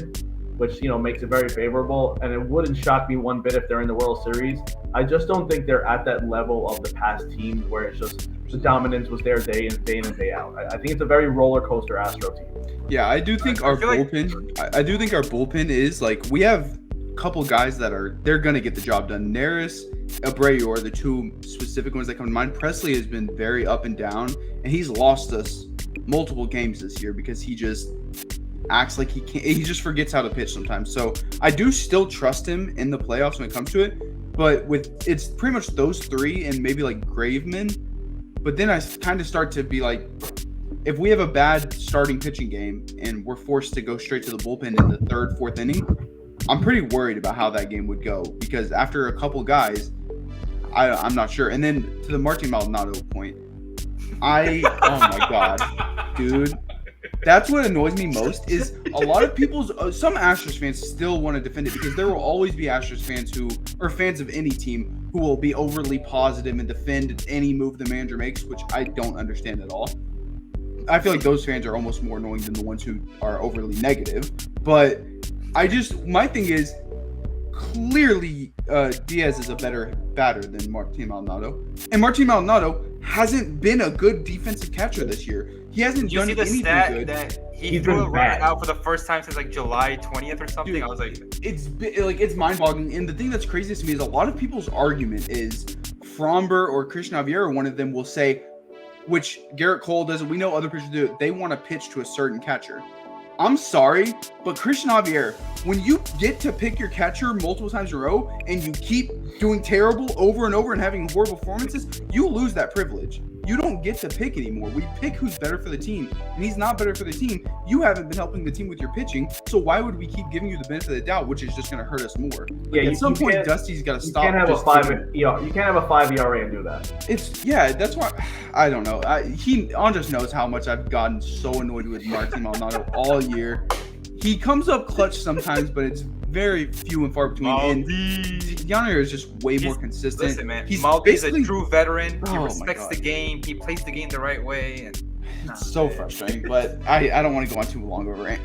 which makes it very favorable. And it wouldn't shock me one bit if they're in the World Series. I just don't think they're at that level of the past teams where it's just the dominance was there day in and day out. I think it's a very roller coaster Astro team. Yeah, I do think our bullpen. I do think our bullpen is like, we have a couple guys that they're gonna get the job done. Neris, Abreu are the two specific ones that come to mind. Presley has been very up and down, and he's lost us multiple games this year because he just acts like he can't. He just forgets how to pitch sometimes. So I do still trust him in the playoffs when it comes to it, but it's pretty much those three and maybe like Graveman. But then I kind of start to be like, if we have a bad starting pitching game and we're forced to go straight to the bullpen in the third, fourth inning, I'm pretty worried about how that game would go, because after a couple guys, I'm not sure. And then to the Martin Maldonado point, oh my God, dude. That's what annoys me most is a lot of some Astros fans still want to defend it, because there will always be Astros fans who are fans of any team who will be overly positive and defend any move the manager makes, which I don't understand at all. I feel like those fans are almost more annoying than the ones who are overly negative. But my thing is, clearly Diaz is a better batter than Martin Maldonado. And Martin Maldonado hasn't been a good defensive catcher this year. He hasn't done anything good. That he threw a runner out for the first time since like July 20th or something. Dude, I was like, it's mind-boggling. And the thing that's craziest to me is a lot of people's argument is Fromber or Christian Javier, or one of them will say, which Garrett Cole doesn't. We know other pitchers do it. They want to pitch to a certain catcher. I'm sorry, but Christian Javier, when you get to pick your catcher multiple times in a row and you keep doing terrible over and over and having horrible performances, you lose that privilege. you don't get to pick anymore. We pick who's better for the team, and he's not better for the team. You haven't been helping the team with your pitching, so why would we keep giving you the benefit of the doubt, which is just going to hurt us more? Like, at some point, Dusty's got to stop. You can't have you can't have a 5 ERA and do that. That's why I don't know. Andres knows how much I've gotten so annoyed with Martin Maldonado all year. He comes up clutch sometimes, but it's very few and far between. And Yonder is just way more consistent. Listen, man, Maldi's a true veteran. He respects the game. He plays the game the right way. And it's so frustrating, but I don't want to go on too long of a rant.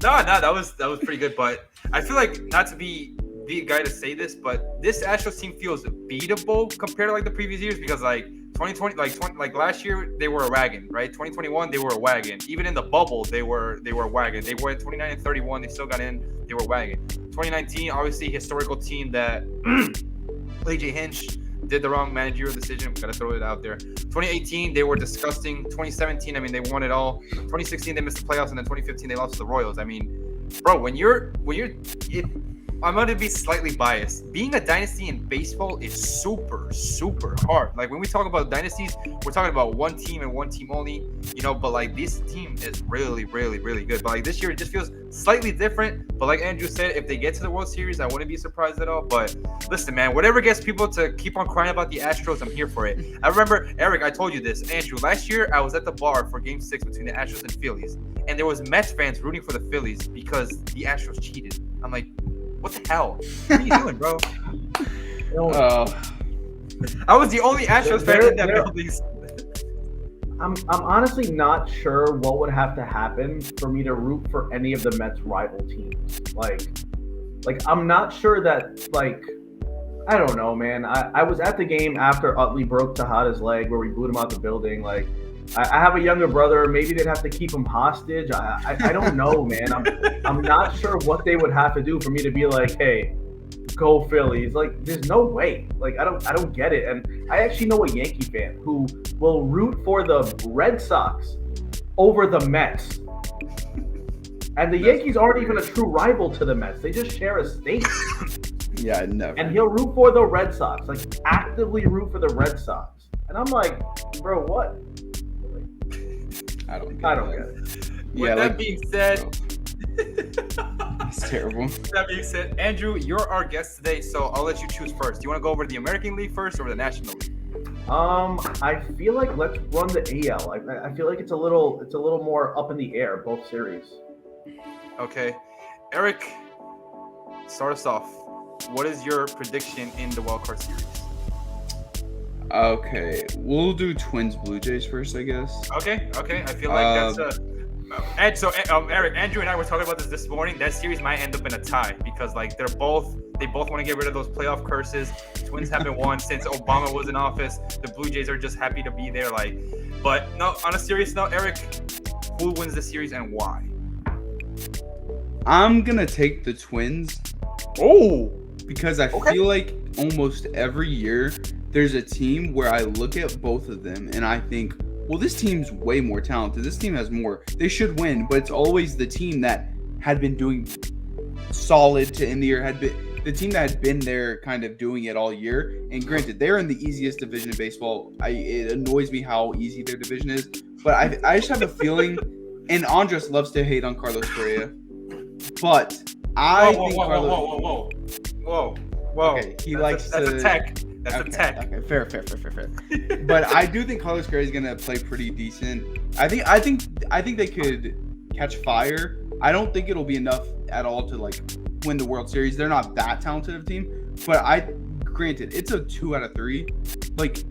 No, that was pretty good. But I feel like, not to be the guy to say this, but this Astros team feels beatable compared to like the previous years, because like 2020, like last year they were a wagon, right? 2021 they were a wagon. Even in the bubble they were a wagon. They were at 29-31. They still got in. They were a wagon. 2019, obviously historical team that AJ Hinch did the wrong managerial decision. Got to throw it out there. 2018 they were disgusting. 2017, I mean, they won it all. 2016 they missed the playoffs, and then 2015 they lost to the Royals. I mean, bro, when you're I'm going to be slightly biased. Being a dynasty in baseball is super, super hard. Like, when we talk about dynasties, we're talking about one team and one team only, but like, this team is really, really, really good. But like, this year, it just feels slightly different. But like Andrew said, if they get to the World Series, I wouldn't be surprised at all. But listen, man, whatever gets people to keep on crying about the Astros, I'm here for it. I remember, Eric, I told you this. Andrew, last year, I was at the bar for Game 6 between the Astros and Phillies. And there was Mets fans rooting for the Phillies because the Astros cheated. I'm like, what the hell? What are you doing, bro? I was the only Astros fan in that building. I'm honestly not sure what would have to happen for me to root for any of the Mets' rival teams. Like I'm not sure that, like, I don't know, man. I was at the game after Utley broke Tejada's leg, where we booed him out the building. Like, I have a younger brother. Maybe they'd have to keep him hostage. I don't know, man. I'm not sure what they would have to do for me to be like, hey, go Phillies. Like, there's no way. Like, I don't get it. And I actually know a Yankee fan who will root for the Red Sox over the Mets. And the Yankees aren't even a true rival to the Mets. They just share a state. Yeah, never. And he'll root for the Red Sox, like actively root for the Red Sox. And I'm like, bro, what? I don't get it. With that being said, it's terrible. With that being said, Andrew, you're our guest today, so I'll let you choose first. Do you want to go over the American League first or the National League? I feel like let's run the AL. I feel like it's a little more up in the air, both series. Okay, Eric, start us off. What is your prediction in the wildcard series? Okay, we'll do Twins Blue Jays first, I guess. Okay. I feel like that's Eric, Andrew and I were talking about this morning. That series might end up in a tie because like they both want to get rid of those playoff curses. Twins haven't won since Obama was in office. The Blue Jays are just happy to be there. But no, on a serious note, Eric, who wins the series and why? I'm gonna take the Twins. Because I feel like almost every year there's a team where I look at both of them and I think, well, this team's way more talented. This team has more. They should win, but it's always the team that had been doing solid to end the year, had been the team that had been there kind of doing it all year. And granted, they're in the easiest division in baseball. It annoys me how easy their division is, but I just have a feeling, and Andres loves to hate on Carlos Correa, but I think Carlos... Whoa. Okay, that's a tech. That's a tech. Okay, fair. But I do think Carlos Correa is gonna play pretty decent. I think they could catch fire. I don't think it'll be enough at all to like win the World Series. They're not that talented of a team, but granted, it's a 2 out of 3. Like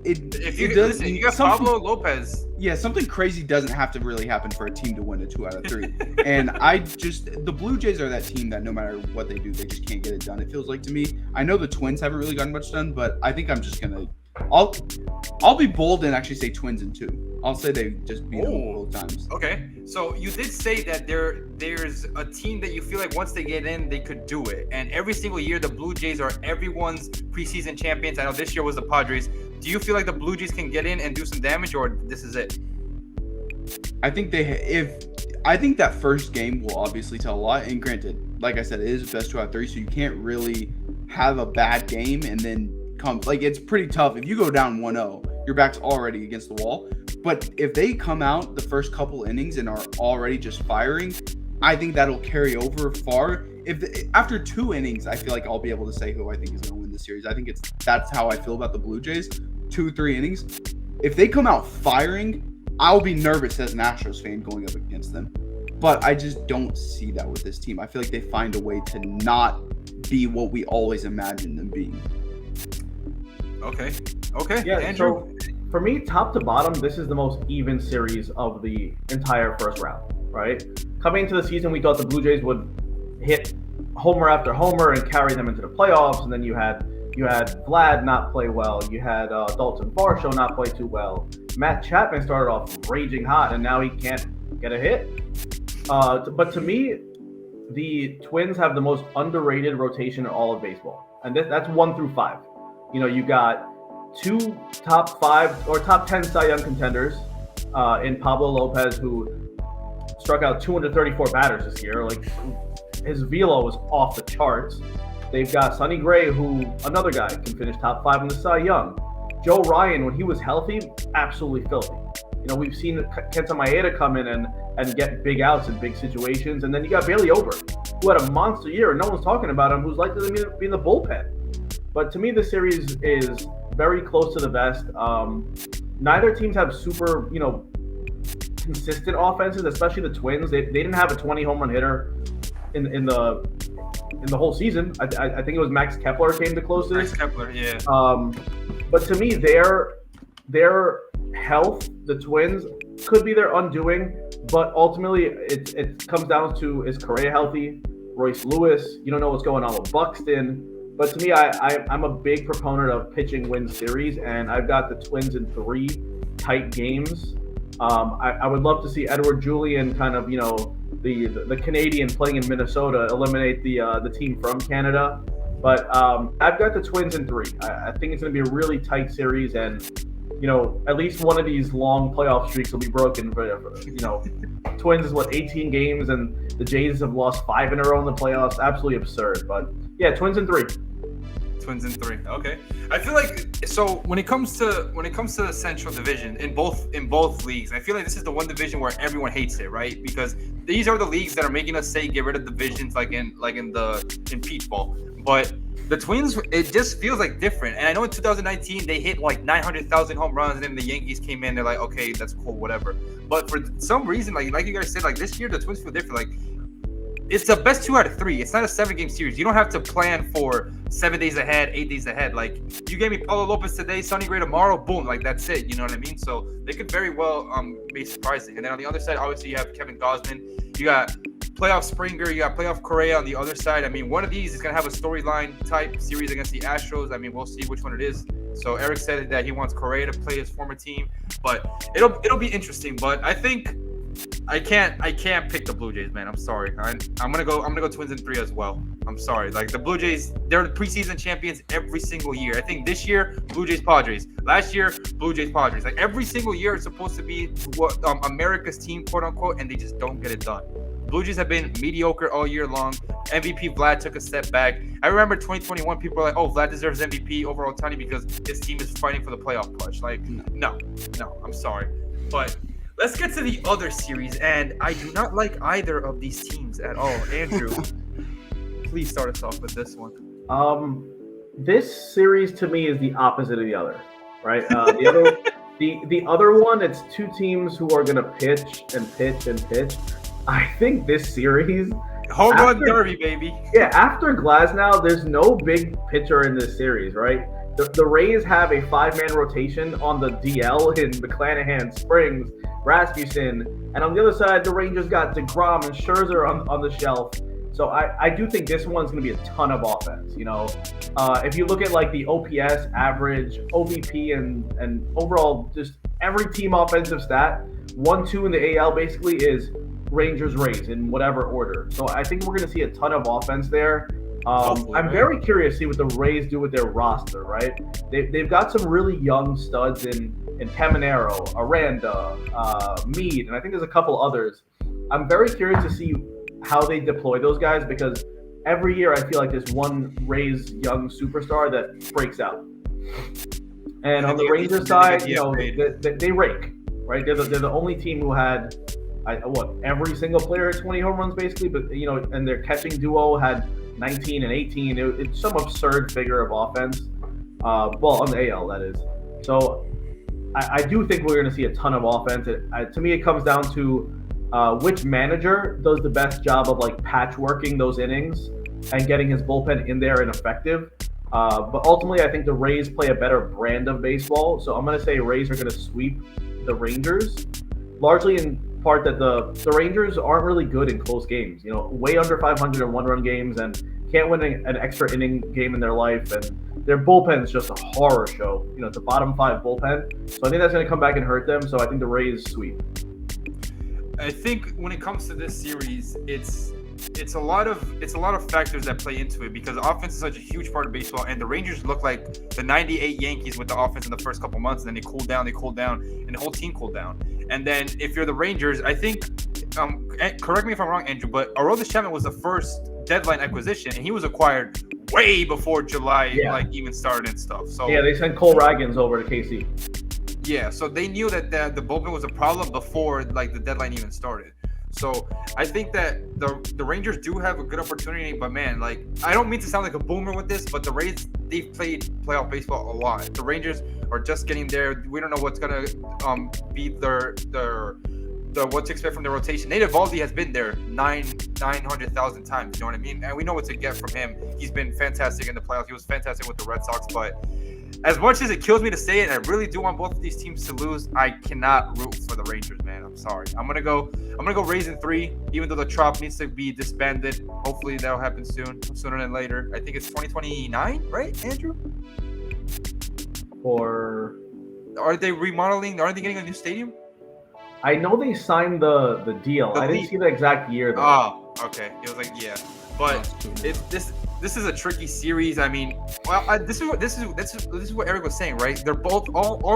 you got Pablo Lopez. Yeah, something crazy doesn't have to really happen for a team to win a 2 out of 3. And the Blue Jays are that team that no matter what they do, they just can't get it done. It feels like to me. I know the Twins haven't really gotten much done, but I think I'm just gonna. I'll be bold and actually say Twins in 2. I'll say they just beat them both times. Okay, so you did say that there's a team that you feel like once they get in, they could do it. And every single year, the Blue Jays are everyone's preseason champions. I know this year was the Padres. Do you feel like the Blue Jays can get in and do some damage, or this is it? I think that first game will obviously tell a lot. And granted, like I said, it is best 2 out of 3, so you can't really have a bad game and then come. Like, it's pretty tough if you go down 1-0. your back's already against the wall. But if they come out the first couple innings and are already just firing, I think that'll carry over far. After 2 innings, I feel like I'll be able to say who I think is going to win the series. I think that's how I feel about the Blue Jays. 2-3 innings. If they come out firing, I'll be nervous as an Astros fan going up against them. But I just don't see that with this team. I feel like they find a way to not be what we always imagined them being. Okay. Yeah, Andrew. so for me, top to bottom, this is the most even series of the entire first round, right? Coming into the season, we thought the Blue Jays would hit homer after homer and carry them into the playoffs, and then you had Vlad not play well. You had Dalton Varsho not play too well. Matt Chapman started off raging hot, and now he can't get a hit. But to me, the Twins have the most underrated rotation in all of baseball, and that's 1 through 5. You know, you got 2 top 5 or top 10 Cy Young contenders in Pablo Lopez, who struck out 234 batters this year. Like, his velo was off the charts. They've got Sonny Gray, who another guy can finish top 5 in the Cy Young. Joe Ryan, when he was healthy, absolutely filthy. You know, we've seen Kenta Maeda come in and get big outs in big situations. And then you got Bailey Ober, who had a monster year, and no one's talking about him, who's likely to be in the bullpen. But to me, the series is very close to the best. Neither teams have super, consistent offenses, especially the Twins. They didn't have a 20 home run hitter in the whole season. I think it was Max Kepler came the closest. Max Kepler, yeah. But to me, their health, the Twins, could be their undoing. But ultimately, it comes down to, is Correa healthy? Royce Lewis, you don't know what's going on with Buxton. But to me, I'm a big proponent of pitching wins series, and I've got the Twins in 3 tight games. I would love to see Edward Julian kind of, the Canadian playing in Minnesota eliminate the team from Canada. But I've got the Twins in 3. I think it's going to be a really tight series, and at least one of these long playoff streaks will be broken. Twins is 18 games, and the Jays have lost 5 in a row in the playoffs. Absolutely absurd. But yeah, Twins in 3. Twins in 3. Okay. I feel like, so when it comes to the Central Division in both leagues, I feel like this is the one division where everyone hates it, right? Because these are the leagues that are making us say get rid of divisions like in Peach Ball. But the Twins, it just feels like different. And I know in 2019 they hit like 900,000 home runs, and then the Yankees came in. They're like, okay, that's cool, whatever. But for some reason, like you guys said, like this year the Twins feel different. Like, it's the best 2 out of 3. It's not a 7-game series. You don't have to plan for 7 days ahead, 8 days ahead. Like, you gave me Paulo Lopez today, Sonny Gray tomorrow, boom, like that's it. You know what I mean? So they could very well be surprising. And then on the other side, obviously you have Kevin Gausman. You got playoff Springer. You got playoff Correa on the other side. I mean, one of these is gonna have a storyline type series against the Astros. I mean, we'll see which one it is. So Eric said that he wants Correa to play his former team, but it'll be interesting. But I think I can't pick the Blue Jays, man. I'm sorry. I'm gonna go Twins in 3 as well. I'm sorry. Like, the Blue Jays, they're the preseason champions every single year. I think this year Blue Jays Padres. Last year Blue Jays Padres. Like, every single year it's supposed to be what America's team, quote unquote, and they just don't get it done. Blue Jays have been mediocre all year long. MVP Vlad took a step back. I remember 2021, people were like, oh, Vlad deserves MVP over Ohtani because his team is fighting for the playoff push. Like, no, I'm sorry. But let's get to the other series, and I do not like either of these teams at all. Andrew, please start us off with this one. This series to me is the opposite of the other, right? The other one, it's 2 teams who are gonna pitch and pitch and pitch. I think this series, home run derby, baby. Yeah, after Glasnow, there's no big pitcher in this series, right? The Rays have a 5-man rotation on the DL in McClanahan, Springs, Rasmussen, and on the other side, the Rangers got DeGrom and Scherzer on the shelf. So I do think this one's going to be a ton of offense. If you look at like the OPS, average, OVP, and overall just every team offensive stat, 1-2 in the AL basically is Rangers, Rays in whatever order. So I think we're going to see a ton of offense there. I'm very curious to see what the Rays do with their roster, right? They've got some really young studs in Caminero, Aranda, Meade, and I think there's a couple others. I'm very curious to see how they deploy those guys, because every year I feel like there's one Rays young superstar that breaks out. And on the Rangers side, they rake, right? They're the only team who had every single player had 20 home runs basically, but and their catching duo had 19 and 18. It's some absurd figure of offense. On the AL that is. So I do think we're going to see a ton of offense. To me, it comes down to which manager does the best job of like patchworking those innings and getting his bullpen in there and effective. But ultimately, I think the Rays play a better brand of baseball. So I'm going to say Rays are going to sweep the Rangers, largely in part that the Rangers aren't really good in close games. Way under 500 in one-run games and can't win an extra inning game in their life. And their bullpen is just a horror show. It's a bottom 5 bullpen. So I think that's going to come back and hurt them. So I think the Rays sweep. I think when it comes to this series, it's a lot of factors that play into it because offense is such a huge part of baseball, and the Rangers look like the '98 Yankees with the offense in the first couple months, and then they cooled down, and the whole team cooled down. And then if you're the Rangers, I think, correct me if I'm wrong, Andrew, but Aroldis Chapman was the first deadline acquisition, and he was acquired way before July even started and stuff. So they sent Cole Ragans over to KC. Yeah, so they knew that the bullpen was a problem before the deadline even started. So I think that the Rangers do have a good opportunity, but man, I don't mean to sound like a boomer with this, but the Rays, they've played playoff baseball a lot. The Rangers are just getting there. We don't know what's gonna be their what to expect from the rotation. Nate Eovaldi has been there 900,000 times. You know what I mean? And we know what to get from him. He's been fantastic in the playoffs. He was fantastic with the Red Sox, but as much as it kills me to say it, and I really do want both of these teams to lose, I cannot root for the Rangers, man. I'm sorry. I'm gonna go Rays in 3, even though the Trop needs to be disbanded. Hopefully that'll happen sooner than later. I think it's 2029, right, Andrew? Or are they remodeling? Are they getting a new stadium? I know they signed the deal. I didn't see the exact year though. Oh, okay. It was but this is a tricky series. I mean, this is what Eric was saying, right? They're both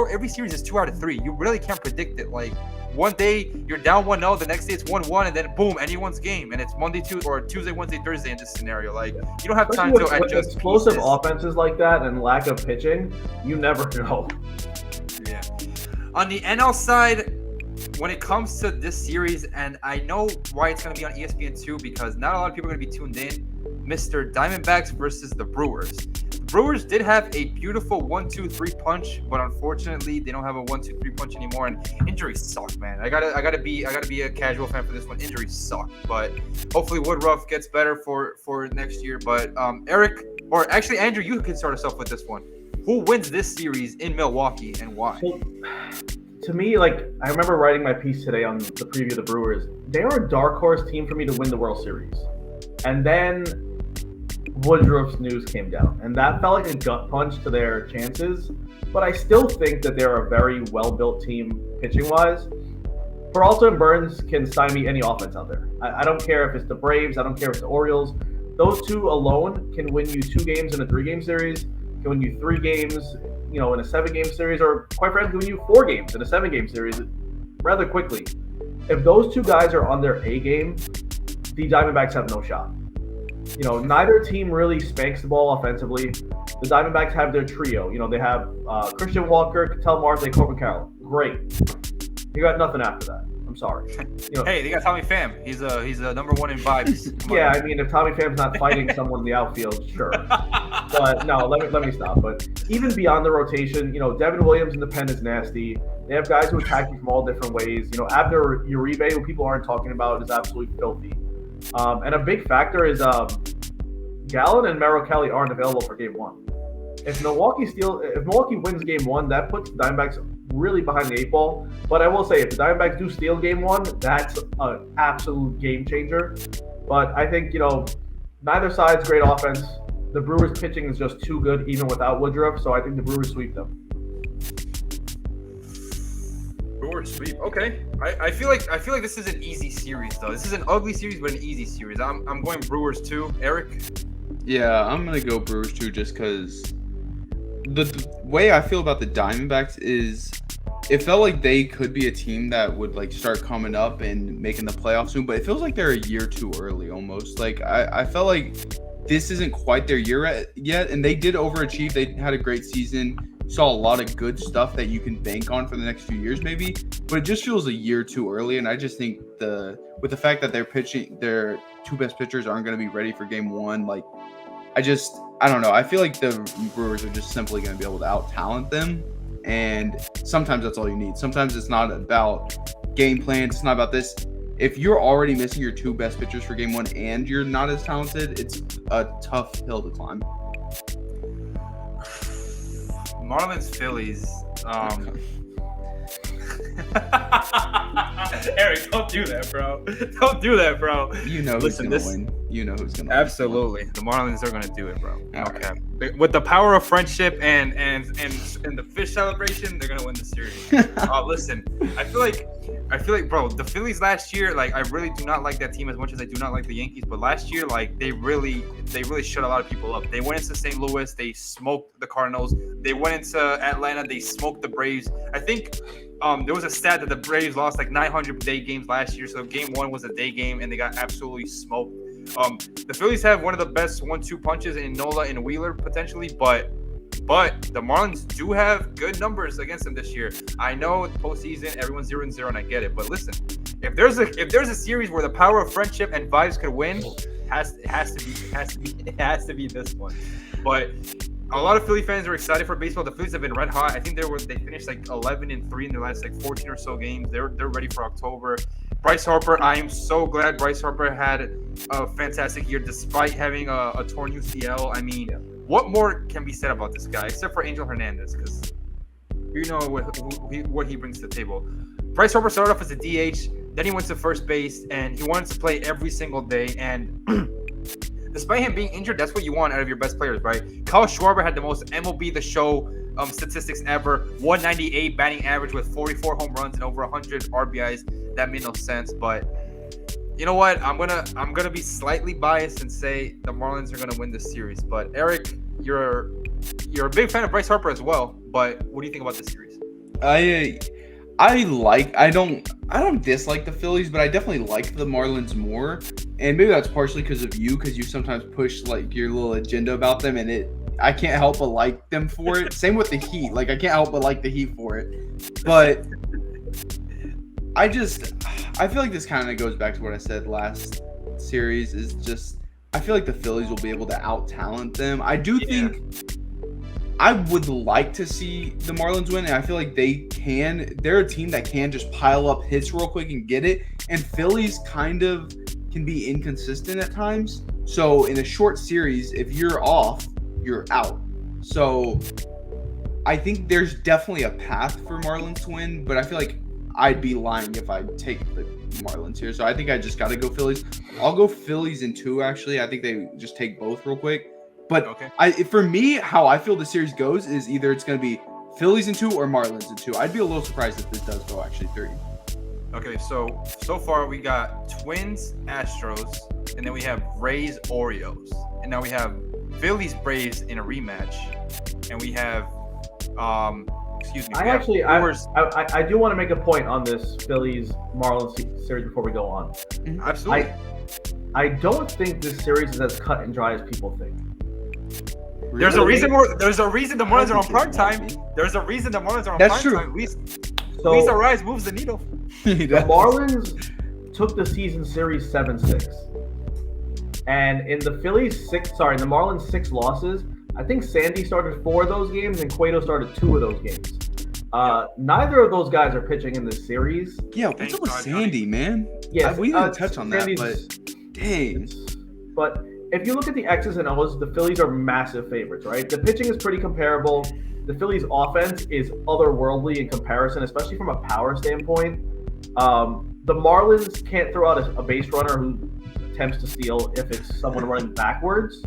every series is 2 out of 3. You really can't predict it. One day you're down 1-0, the next day it's 1-1, and then boom, anyone's game, and it's Monday, Tuesday, Wednesday, Thursday in this scenario. You don't have time to adjust. Explosive offenses like that and lack of pitching, you never know. Yeah. On the NL side, when it comes to this series, and I know why it's going to be on ESPN2 because not a lot of people are going to be tuned in, Mr. Diamondbacks versus the Brewers. The Brewers did have a beautiful 1-2-3 punch, but unfortunately they don't have a 1-2-3 punch anymore, and injuries suck, man. I gotta be a casual fan for this one. Injuries suck, but hopefully Woodruff gets better for next year. But Eric, or actually Andrew, you can start us off with this one. Who wins this series in Milwaukee and why? To me, I remember writing my piece today on the preview of the Brewers. They are a dark horse team for me to win the World Series. And then Woodruff's news came down, and that felt like a gut punch to their chances. But I still think that they're a very well-built team pitching-wise. Peralta and Burns can stymie any offense out there. I don't care if it's the Braves. I don't care if it's the Orioles. Those two alone can win you 2 games in a 3-game series, can win you 3 games in a 7-game series, or quite frankly, win you 4 games in a 7-game series rather quickly. If those 2 guys are on their A game, the Diamondbacks have no shot. Neither team really spanks the ball offensively. The Diamondbacks have their trio. They have Christian Walker, Ketel Marte, Corbin Carroll. Great. You got nothing after that. I'm sorry. Hey, they got Tommy Pham. He's a number 1 in vibes. Yeah, I mean, if Tommy Pham's not fighting someone in the outfield, sure. But no, let me stop. But even beyond the rotation, Devin Williams in the pen is nasty. They have guys who attack you from all different ways. Abner Uribe, who people aren't talking about, is absolutely filthy. And a big factor is Gallen and Merrill Kelly aren't available for Game 1. If Milwaukee wins Game 1, that puts the Diamondbacks really behind the 8 ball. But I will say, if the Diamondbacks do steal Game 1, that's an absolute game changer. But I think neither side's great offense. The Brewers' pitching is just too good, even without Woodruff. So I think the Brewers sweep them. Brewers sweep. Okay. I feel like this is an easy series though. This is an ugly series, but an easy series. I'm going Brewers too. Eric? Yeah, I'm gonna go Brewers too, just because the way I feel about the Diamondbacks is it felt like they could be a team that would start coming up and making the playoffs soon, but it feels like they're a year too early almost. I felt like this isn't quite their year yet, and they did overachieve. They had a great season. saw a lot of good stuff that you can bank on for the next few years, maybe. But it just feels a year too early, and I just think with the fact that their two best pitchers aren't going to be ready for Game 1, like I don't know. I feel like the Brewers are just simply going to be able to out-talent them, and sometimes that's all you need. Sometimes it's not about game plans. It's not about this. If you're already missing your two best pitchers for Game 1 and you're not as talented, it's a tough hill to climb. Marlins, Phillies. Eric, don't do that, bro. Don't do that, bro. You know who's going to win. You know who's going to Absolutely. The Marlins are going to do it, bro. All okay. right. With the power of friendship and the fish celebration, they're going to win the series. Listen, I feel like, bro, the Phillies last year, like, I really do not like that team as much as I do not like the Yankees. But last year, like, they really shut a lot of people up. They went into St. Louis. They smoked the Cardinals. They went into Atlanta. They smoked the Braves. I think there was a stat that the Braves lost like 900 day games last year. So Game 1 was a day game, and they got absolutely smoked. The Phillies have one of the best 1-2 punches in Nola and Wheeler potentially, but the Marlins do have good numbers against them this year. I know postseason, everyone's 0-0, and I get it. But listen, if there's a series where the power of friendship and vibes could win, it has to be this one. But a lot of Philly fans are excited for baseball. The Phillies have been red hot. I think they finished like 11-3 in their last like 14 or so games. They're ready for October. Bryce Harper, I am so glad Bryce Harper had a fantastic year despite having a torn UCL. I mean, what more can be said about this guy except for Angel Hernandez? Because you know what he brings to the table. Bryce Harper started off as a DH, then he went to first base, and he wanted to play every single day. And despite him being injured, that's what you want out of your best players, right? Kyle Schwarber had the most MLB The Show statistics ever, 198 batting average with 44 home runs and over 100 RBIs. That made no sense, but you know what? I'm gonna be slightly biased and say the Marlins are gonna win this series. But Eric, you're a big fan of Bryce Harper as well. But what do you think about this series? I don't dislike the Phillies, but I definitely like the Marlins more. And maybe that's partially because of you, because you sometimes push like your little agenda about them, and I can't help but like them for it. Same with the Heat. Like I can't help but like the Heat for it. But I feel like this kind of goes back to what I said last series, is just I feel like the Phillies will be able to out-talent them. I do think I would like to see the Marlins win, and I feel like they're a team that can just pile up hits real quick and get it. And Phillies kind of can be inconsistent at times. So in a short series, if you're off, you're out. So I think there's definitely a path for Marlins to win, but I feel like I'd be lying if I take the Marlins here. So I think I just got to go Phillies. I'll go Phillies in 2, actually. I think they just take both real quick. But okay. For me, how I feel the series goes is either it's going to be Phillies in 2 or Marlins in 2. I'd be a little surprised if this does go actually 3. Okay, so far we got Twins, Astros, and then we have Rays, Orioles, and now we have Phillies, Braves in a rematch, and we have excuse me. I do want to make a point on this Phillies Marlins series before we go on. Absolutely. I don't think this series is as cut and dry as people think. Really? There's a reason the Marlins are on prime time. There's a reason the Marlins are on prime time. Lisa Rise moves the needle. The Marlins took the season series 7-6. And in the Marlins 6 losses, I think Sandy started 4 of those games and Cueto started 2 of those games. Neither of those guys are pitching in this series. Yeah, what's up with Sandy, man? Yes, we didn't touch on that, but dang. But if you look at the X's and O's, the Phillies are massive favorites, right? The pitching is pretty comparable. The Phillies' offense is otherworldly in comparison, especially from a power standpoint. The Marlins can't throw out a base runner who attempts to steal if it's someone running backwards.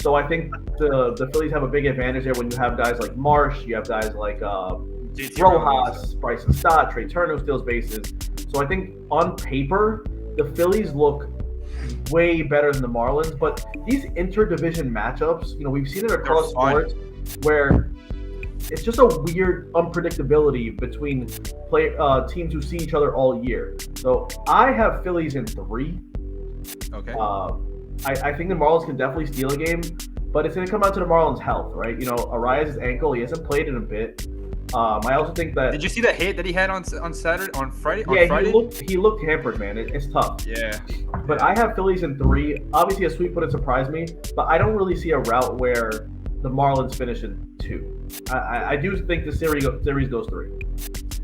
So I think the Phillies have a big advantage there when you have guys like Marsh, you have guys like Rojas, Bryson Stott, Trey Turner who steals bases. So I think on paper, the Phillies look way better than the Marlins. But these interdivision matchups, we've seen it across sports where it's just a weird unpredictability between teams who see each other all year. So I have Phillies in 3. Okay. I think the Marlins can definitely steal a game, but it's going to come down to the Marlins' health, right? You know, Arias' ankle, he hasn't played in a bit. I also think that. Did you see the hit that he had on Saturday, on Friday? He looked hampered, man. It's tough. Yeah. But I have Phillies in 3. Obviously, a sweep wouldn't surprise me, but I don't really see a route where the Marlins finish in 2. I do think the series goes 3.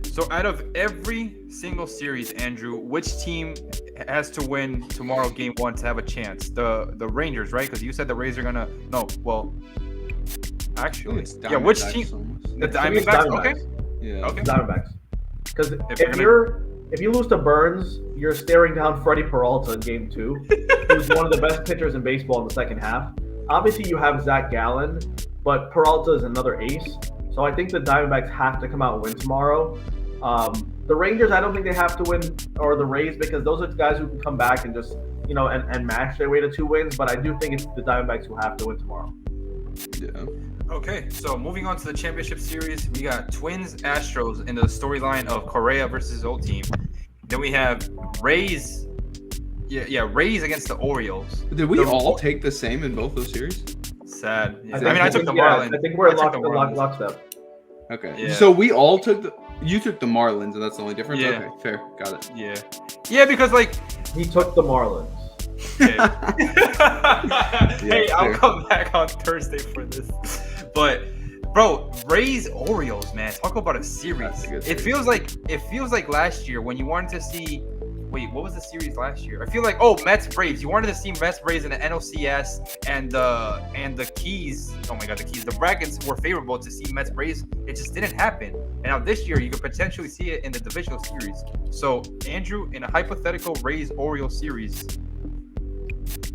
So out of every single series, Andrew, which team has to win tomorrow, Game 1, to have a chance? The Rangers, right? Because you said the Rays are gonna. No, well, actually, yeah. Which team? The Diamondbacks. Okay. Yeah. Okay. Diamondbacks. Because if you lose to Burns, you're staring down Freddie Peralta in Game 2, who's one of the best pitchers in baseball in the second half. Obviously, you have Zach Gallen, but Peralta is another ace. So I think the Diamondbacks have to come out and win tomorrow. The Rangers, I don't think they have to win, or the Rays, because those are guys who can come back and just, you know, and match their way to 2 wins. But I do think it's the Diamondbacks who have to win tomorrow. Yeah. Okay, so moving on to the championship series, we got Twins, Astros in the storyline of Correa versus his old team. Then we have Rays. Yeah, Rays against the Orioles. Did we all take the same in both those series? Sad. Yeah. I took the Marlins. I think we're lockstep. Okay. Yeah. So we all took you took the Marlins, and that's the only difference? Yeah. Okay, fair. Got it. Yeah. Yeah, because, like... He took the Marlins. Okay. Hey, fair. I'll come back on Thursday for this. But, bro, Rays Orioles, man. Talk about a series. That's a good It series. feels like last year when you wanted to see... Wait, what was the series last year? I feel like Mets Braves. You wanted to see Mets Braves in the NLCS and the Keys. Oh my God, the Keys. The brackets were favorable to see Mets Braves. It just didn't happen. And now this year you could potentially see it in the divisional series. So Andrew, in a hypothetical Rays Orioles series,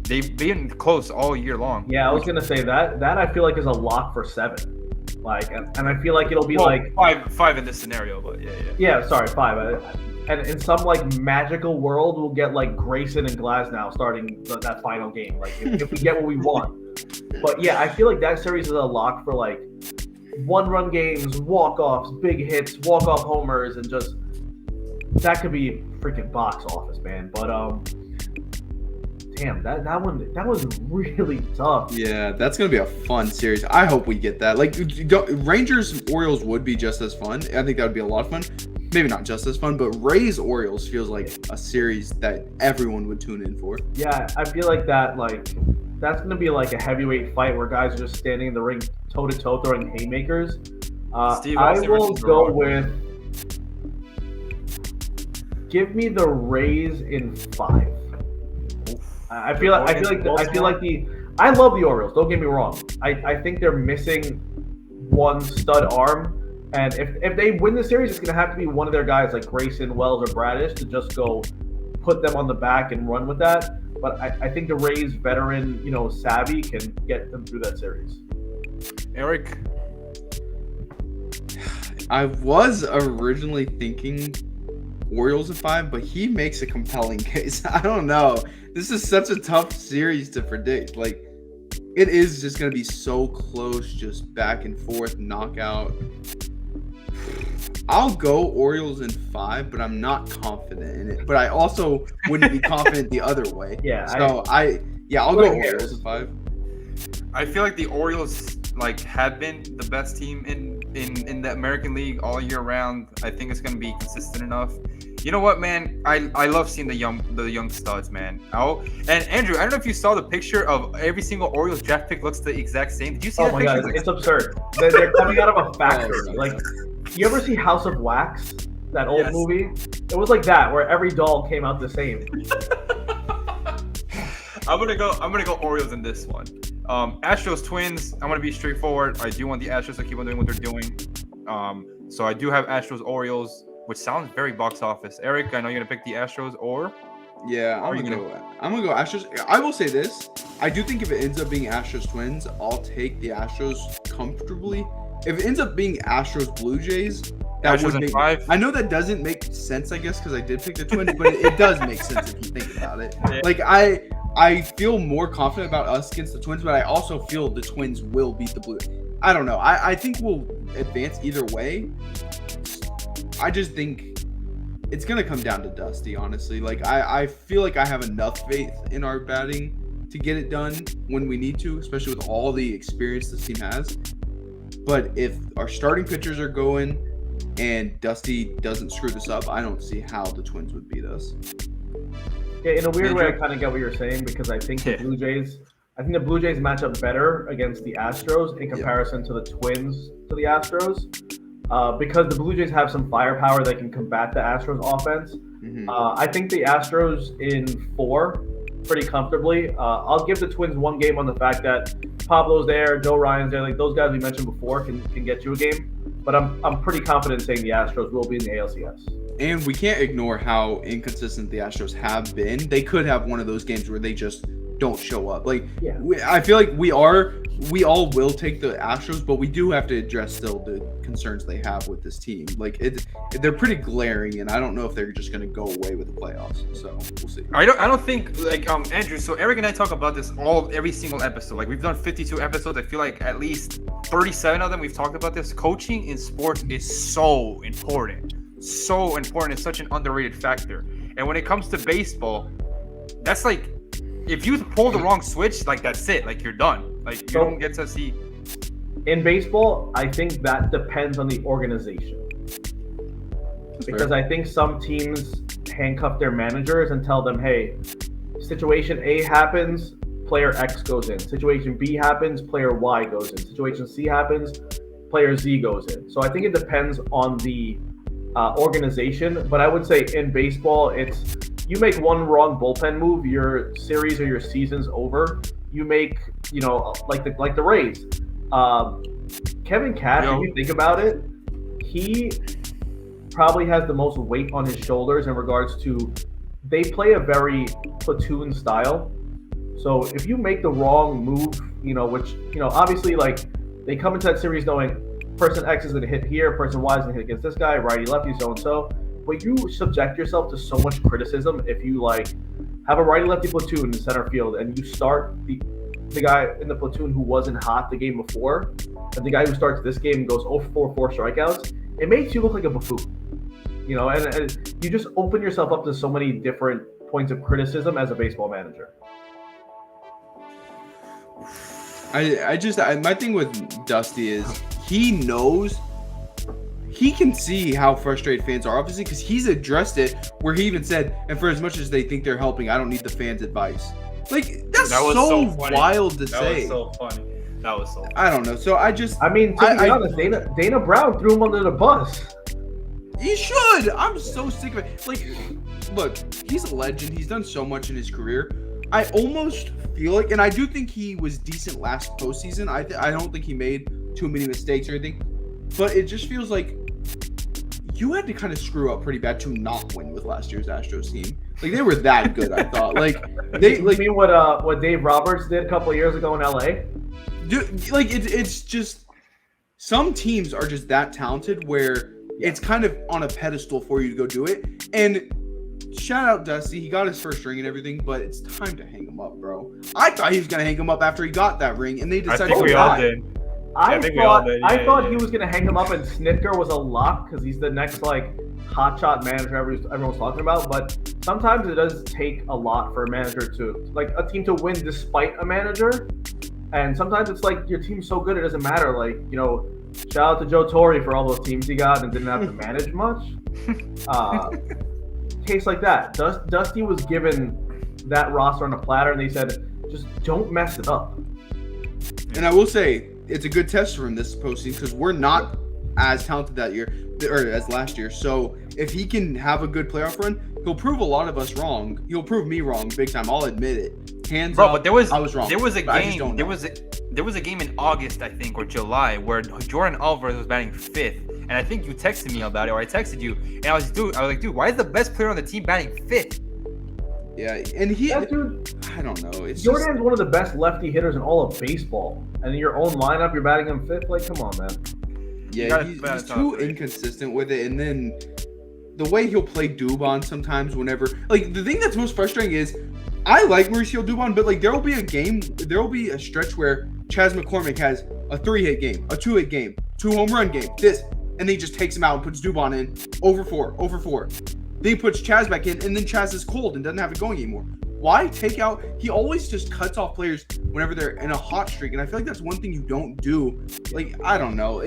they've been close all year long. Yeah, I was gonna say that I feel like is a lock for 7. Like, and I feel like it'll be like five in this scenario, but yeah. Yeah, sorry, 5. And in some like magical world, we'll get like Grayson and Glasnow starting that final game. Like if we get what we want. But yeah, I feel like that series is a lock for like 1-run games, walk-offs, big hits, walk-off homers, and just that could be freaking box office, man. But damn, that one was really tough. Yeah, that's gonna be a fun series. I hope we get that. Like, Rangers Orioles would be just as fun. I think that would be a lot of fun. Maybe not just as fun, but Rays Orioles feels like a series that everyone would tune in for. Yeah, I feel like that's gonna be like a heavyweight fight where guys are just standing in the ring toe to toe throwing haymakers. I will go with. Give me the Rays in 5. I love the Orioles. Don't get me wrong. I think they're missing one stud arm, and if they win the series, it's gonna have to be one of their guys like Grayson, Wells, or Bradish to just go put them on the back and run with that. But I think the Rays veteran, savvy can get them through that series. Eric, I was originally thinking Orioles at 5, but he makes a compelling case. I don't know. This is such a tough series to predict. Like, it is just going to be so close, just back and forth, knockout. I'll go Orioles in 5, but I'm not confident in it. But I also wouldn't be confident the other way. Yeah. So I'll go Orioles in 5. I feel like the Orioles have been the best team in the American League all year round. I think it's gonna be consistent enough. You know what, man? I love seeing the young studs, man. And Andrew, I don't know if you saw the picture of every single Orioles draft pick looks the exact same. Did you see that picture? Oh my God, it's absurd. They're coming out of a factory. Like, you ever see House of Wax? That old movie? It was like that, where every doll came out the same. I'm gonna go Orioles in this one. Astros Twins. I'm gonna be straightforward. I do want the Astros to keep on doing what they're doing. So I do have Astros Orioles, which sounds very box office. Eric, I know you're gonna pick the Astros, or yeah, I'm gonna go Astros. I will say this: I do think if it ends up being Astros Twins, I'll take the Astros comfortably. If it ends up being Astros Blue Jays, that would make. 5. I know that doesn't make sense, I guess, because I did pick the Twins, but it does make sense if you think about it. Yeah. Like I feel more confident about us against the Twins, but I also feel the Twins will beat the Blue. I don't know. I think we'll advance either way. I just think it's going to come down to Dusty, honestly. Like, I feel like I have enough faith in our batting to get it done when we need to, especially with all the experience this team has. But if our starting pitchers are going and Dusty doesn't screw this up, I don't see how the Twins would beat us. Yeah, in a weird way, I kind of get what you're saying because I think the Blue Jays match up better against the Astros in comparison to the Twins to the Astros. Because the Blue Jays have some firepower that can combat the Astros offense. Mm-hmm. I think the Astros in 4 pretty comfortably. I'll give the Twins one game on the fact that Pablo's there, Joe Ryan's there. Like those guys we mentioned before can get you a game. But I'm pretty confident saying the Astros will be in the ALCS. And we can't ignore how inconsistent the Astros have been. They could have one of those games where they just don't show up. I feel like we all will take the Astros, but we do have to address still the concerns they have with this team. They're pretty glaring, and I don't know if they're just going to go away with the playoffs. So we'll see. I don't think Andrew. So Eric and I talk about this every single episode. Like we've done 52 episodes. I feel like at least 37 of them we've talked about this. Coaching in sports is so important. So important. It's such an underrated factor. And when it comes to baseball, that's like, if you pull the wrong switch, like that's it. Like you're done. Like you don't get to see. In baseball, I think that depends on the organization. Because I think some teams handcuff their managers and tell them, hey, situation A happens, player X goes in. Situation B happens, player Y goes in. Situation C happens, player Z goes in. So I think it depends on the organization. But I would say in baseball, it's you make one wrong bullpen move, your series or your season's over. You make, like the Rays. Kevin Cash, if you think about it, he probably has the most weight on his shoulders in regards to they play a very platoon style. So if you make the wrong move, which, obviously like they come into that series knowing person X is going to hit here, person Y is going to hit against this guy, righty, lefty, so-and-so. But you subject yourself to so much criticism if you have a righty-lefty platoon in center field and you start the guy in the platoon who wasn't hot the game before, and the guy who starts this game goes 0 for 4 strikeouts, it makes you look like a buffoon. And you just open yourself up to so many different points of criticism as a baseball manager. My thing with Dusty is he knows, he can see how frustrated fans are, obviously, because he's addressed it where he even said, and for as much as they think they're helping, I don't need the fans' advice. That's so wild to say. That was so funny. That was so funny. I don't know. So to be honest, Dana Brown threw him under the bus. He should. I'm so sick of it. Look, he's a legend. He's done so much in his career. I almost feel like, and I do think he was decent last postseason. I don't think he made too many mistakes or anything, but it just feels like you had to kind of screw up pretty bad to not win with last year's Astros team. They were that good, I thought. You mean what Dave Roberts did a couple of years ago in LA? Dude, it's just some teams are just that talented where it's kind of on a pedestal for you to go do it. And shout out Dusty, he got his first ring and everything, but it's time to hang him up, bro. I thought he was gonna hang him up after he got that ring, and they decided. I think we all did. I thought he was gonna hang him up, and Snitker was a lock because he's the next hotshot manager everyone's talking about. But sometimes it does take a lot for a manager to a team to win despite a manager. And sometimes it's your team's so good it doesn't matter. Shout out to Joe Torre for all those teams he got and didn't have to manage much. Case like that. Dusty was given that roster on a platter, and they said, just don't mess it up. And I will say, it's a good test for him this postseason because we're not as talented that year or as last year. So if he can have a good playoff run, he'll prove a lot of us wrong. He'll prove me wrong big time. I'll admit it. Hands up, but I was wrong. There was a game. There was a game in August, I think, or July, where Jordan Alvarez was batting 5th, and I think you texted me about it, or I texted you, and I was like, dude, why is the best player on the team batting 5th? Yeah, and dude, I don't know. Jordan's one of the best lefty hitters in all of baseball, and in your own lineup, you're batting him 5th. Come on, man. Yeah, he's too inconsistent with it, and then the way he'll play Dubon sometimes. Whenever, the thing that's most frustrating is, I like Mauricio Dubon, but there will be a stretch where Chas McCormick has a 3-hit game, a 2-hit game, 2 home run game, and he just takes him out and puts Dubon in over 4. Then he puts Chas back in, and then Chas is cold and doesn't have it going anymore. why take out? He always just cuts off players whenever they're in a hot streak, and I feel like that's one thing you don't do. Like, I don't know. I'll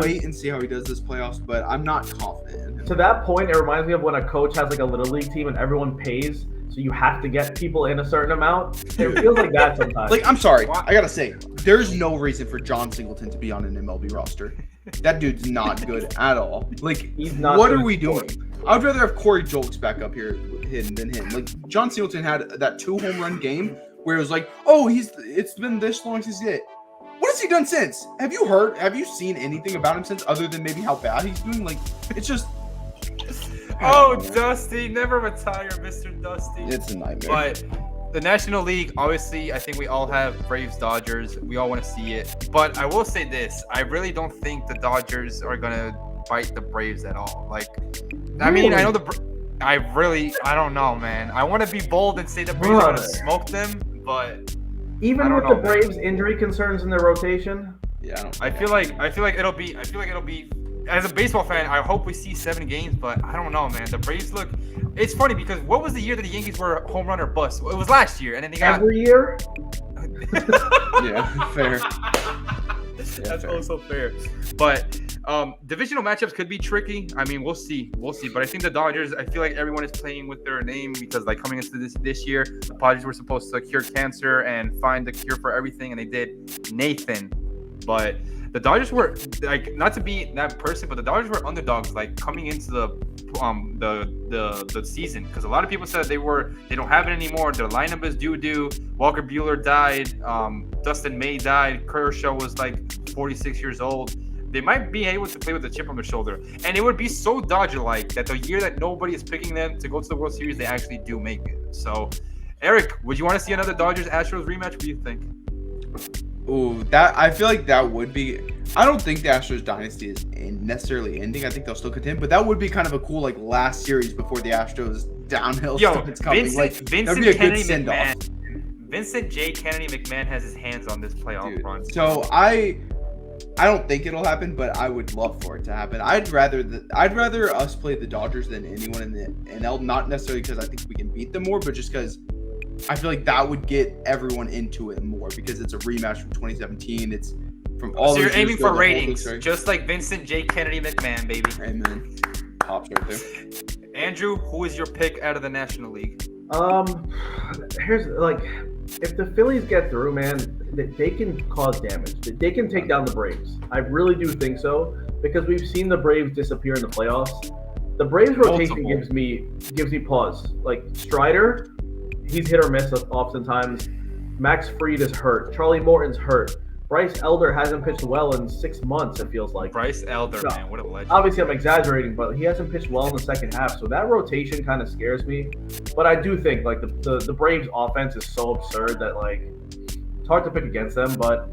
wait and see how he does this playoffs, but I'm not confident in him. To that point, it reminds me of when a coach has like a little league team and everyone pays, so you have to get people in a certain amount. It feels like that sometimes. Like, I'm sorry, I gotta say, there's no reason for John Singleton to be on an MLB roster. That dude's not good at all. Like, what are we doing? I would rather have Corey Julks back up here hidden than him. Like, John Singleton had that 2 home run game where it was like, oh, it's been this long since he hit. What has he done since? Have you seen anything about him since, other than maybe how bad he's doing? Like, it's just. Oh, Dusty, never retire, Mr. Dusty. It's a nightmare. But the National League, obviously, I think we all have Braves, Dodgers. We all want to see it. But I will say this: I really don't think the Dodgers are gonna bite the Braves at all. Like, I mean, I know I don't know, man. I want to be bold and say the Braves are gonna smoke them, but even with the Braves' injury concerns in their rotation, yeah, I feel like it'll be. As a baseball fan, I hope we see 7 games, but I don't know, man. The Braves look. It's funny because what was the year that the Yankees were home run or bust? It was last year, and then they got every year. Yeah, fair. That's also fair. But divisional matchups could be tricky. I mean, we'll see. But I think the Dodgers, I feel like everyone is playing with their name because, like, coming into this year, the Padres were supposed to cure cancer and find the cure for everything, and they did. Nathan. But the Dodgers were, like, not to be that person, but the Dodgers were underdogs, like, coming into the season, because a lot of people said they don't have it anymore. Their lineup is doo-doo. Walker Buehler died. Dustin May died. Kershaw was like 46 years old. They might be able to play with a chip on their shoulder, and it would be so Dodger-like that the year that nobody is picking them to go to the World Series, they actually do make it. So, Eric, would you want to see another Dodgers-Astros rematch? What do you think? Ooh, I feel like that would be. I don't think the Astros dynasty is necessarily ending. I think they'll still contend, but that would be kind of a cool, like, last series before the Astros downhill starts coming. That'd be a good send off. Vincent J. Kennedy McMahon has his hands on this playoff run. So I don't think it'll happen, but I would love for it to happen. I'd rather us play the Dodgers than anyone in the NL. Not necessarily because I think we can beat them more, but just because I feel like that would get everyone into it more because it's a rematch from 2017. It's from all. So you're aiming for ratings, just like Vincent J. Kennedy McMahon, baby. Amen. Pops right there. Andrew, who is your pick out of the National League? Here's, like, if the Phillies get through, man, they can cause damage. They can take down the Braves. I really do think so because we've seen the Braves disappear in the playoffs. The Braves rotation gives me pause. Like, Strider, he's hit or miss oftentimes. Max Fried is hurt. Charlie Morton's hurt. Bryce Elder hasn't pitched well in 6 months, it feels like. Bryce Elder, man, what a legend. Obviously, I'm exaggerating, but he hasn't pitched well in the second half, so that rotation kind of scares me. But I do think, like, the Braves' offense is so absurd that, like, it's hard to pick against them. But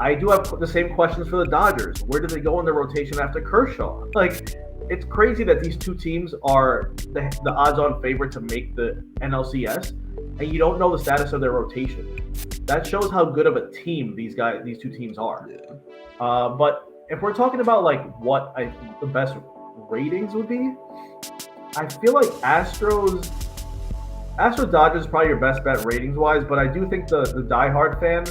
I do have the same questions for the Dodgers. Where do they go in their rotation after Kershaw? Like, it's crazy that these two teams are the odds-on favorite to make the NLCS, and you don't know the status of their rotation. That shows how good of a team these two teams are. Yeah. But if we're talking about, like, what the best ratings would be, I feel like Astros Dodgers is probably your best bet ratings wise. But I do think the diehard fan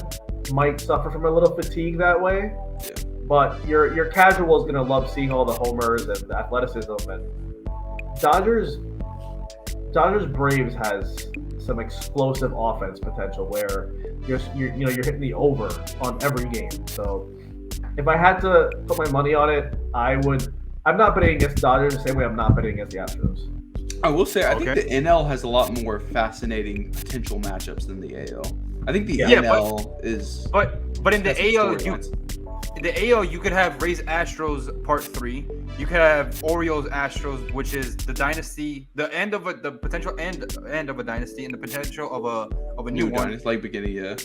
might suffer from a little fatigue that way. Yeah. But your casual is gonna love seeing all the homers and the athleticism. And Dodgers Braves has some explosive offense potential where you're hitting the over on every game. So if I had to put my money on it, I'm not betting against the Dodgers the same way I'm not betting against the Astros. I will say I think the NL has a lot more fascinating potential matchups than the AL. I think the NL is. But in the AL, you could have Rays Astros Part 3. You could have Orioles Astros, which is the dynasty, the potential end of a dynasty, and the potential of a new one. Dynasty, like beginning, yeah.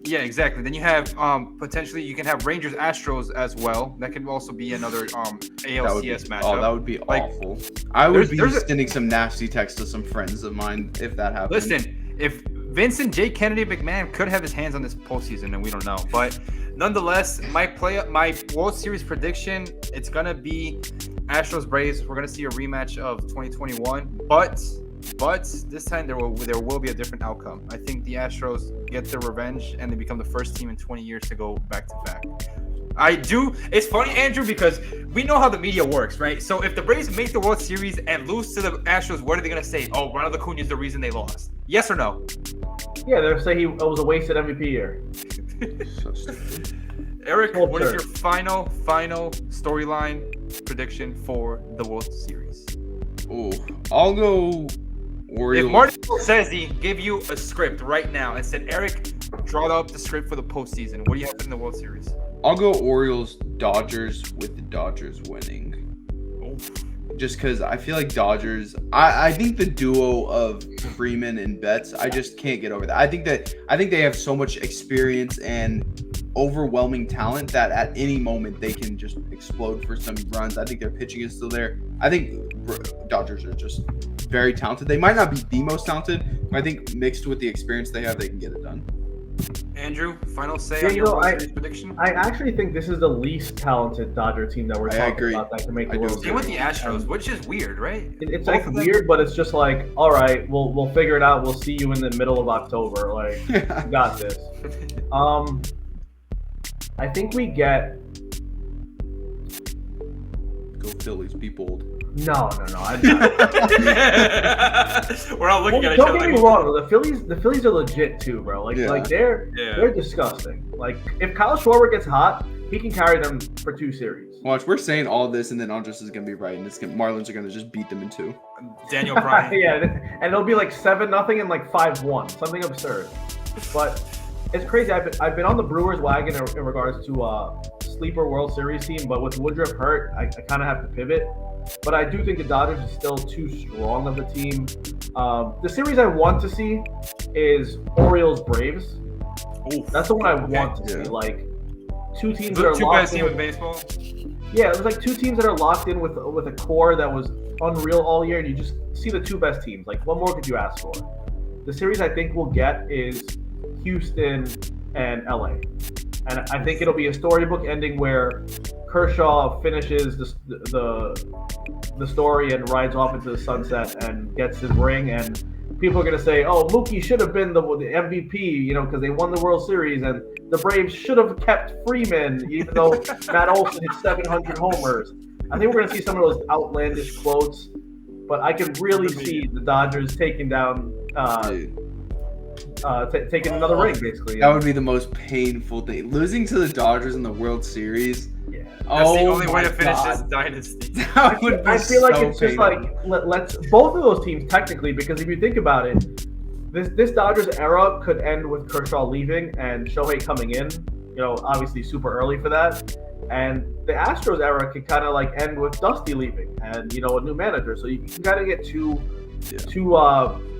Yeah, exactly. Then you have potentially you can have Rangers Astros as well. That could also be another ALCS matchup. Oh, that would be awful. I would be sending some nasty texts to some friends of mine if that happened. Listen, if Vincent J. Kennedy McMahon could have his hands on this postseason, and we don't know. But nonetheless, my World Series prediction, it's gonna be Astros Braves. We're gonna see a rematch of 2021, but but this time there will be a different outcome. I think the Astros get their revenge and they become the first team in 20 years to go back to back. I do. It's funny, Andrew, because we know how the media works, right? So if the Braves make the World Series and lose to the Astros, what are they going to say? Oh, Ronald Acuna is the reason they lost. Yes or no? Yeah, they'll say it was a wasted MVP year. So stupid. Eric, what is your final storyline prediction for the World Series? Oh, I'll go Orioles. If Martin Scorsese gave you a script right now and said, Eric, draw up the script for the postseason, what do you have in the World Series? I'll go Orioles Dodgers with the Dodgers winning. Oh. Just because I feel like Dodgers, I think the duo of Freeman and Betts, I just can't get over that. I think they have so much experience and overwhelming talent that at any moment they can just explode for some runs. I think their pitching is still there. I think Dodgers are just very talented. They might not be the most talented, but I think mixed with the experience they have, they can get it done. Andrew, final say on your World Series prediction? I actually think this is the least talented Dodger team that we're talking about that can make the World Series. Same with the Astros, which is weird, right? It's like weird, but it's just like, all right, we'll figure it out. We'll see you in the middle of October. Like, you got this. I think we get. Go Phillies, be bold. No. We're all looking at each other. Don't get me wrong. The Phillies are legit too, bro. Like they're disgusting. Like if Kyle Schwarber gets hot, he can carry them for 2 series. Watch, we're saying all this, and then Andres is gonna be right, and Marlins are gonna just beat them in 2. Daniel Bryan. Yeah, and it'll be like 7-0 and like 5-1, something absurd. But it's crazy. I've been on the Brewers wagon in regards to sleeper World Series team, but with Woodruff hurt, I kind of have to pivot. But I do think the Dodgers is still too strong of a team. The series I want to see is Orioles-Braves. That's the one I want to see. Like 2 teams that are two locked best in team in baseball. Yeah, it was like 2 teams that are locked in with a core that was unreal all year, and you just see the 2 best teams. Like, what more could you ask for? The series I think we'll get is Houston and LA. And I think it'll be a storybook ending where Kershaw finishes the story and rides off into the sunset and gets his ring. And people are going to say, oh, Mookie should have been the MVP, because they won the World Series. And the Braves should have kept Freeman, even though Matt Olson hit 700 homers. I think we're going to see some of those outlandish quotes. But I can really see the Dodgers taking down taking another ring, basically. That would be the most painful thing. Losing to the Dodgers in the World Series. Yeah. That's the only way to finish this dynasty. That would be I feel like so it's just painful. like let's both of those teams technically, because if you think about it, this Dodgers era could end with Kershaw leaving and Shohei coming in. Obviously super early for that. And the Astros era could kind of like end with Dusty leaving and a new manager. So you can kind of get two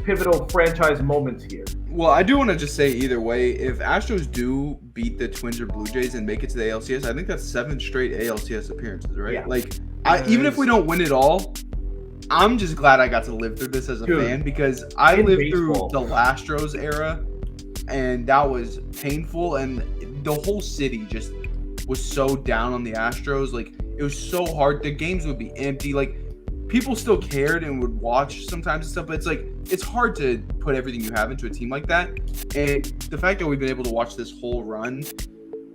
pivotal franchise moments here. Well, I do want to just say either way, if Astros do beat the Twins or Blue Jays and make it to the ALCS, I think that's 7 straight ALCS appearances, right? Yeah. Like, even if we don't win it all, I'm just glad I got to live through this as a fan, because I lived through the Astros era, and that was painful, and the whole city just was so down on the Astros. Like, it was so hard. The games would be empty. Like, people still cared and would watch sometimes and stuff, but it's hard to put everything you have into a team like that. And the fact that we've been able to watch this whole run,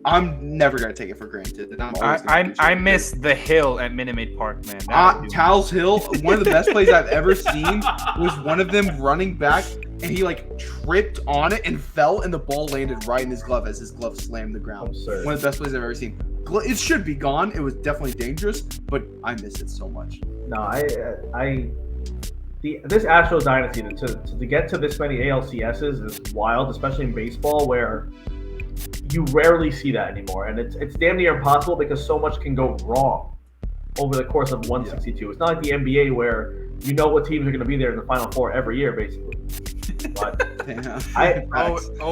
I'm never gonna take it for granted. And I miss the hill at Minute Maid Park, man. Tal's Hill, one of the best plays I've ever seen was one of them running back, and he tripped on it and fell, and the ball landed right in his glove as his glove slammed the ground. Absurd. One of the best plays I've ever seen. It should be gone. It was definitely dangerous, but I miss it so much. No, this Astros dynasty to get to this many ALCSs is wild, especially in baseball where you rarely see that anymore, and it's damn near impossible because so much can go wrong over the course of 162. It's not like the NBA where what teams are going to be there in the Final Four every year, basically. But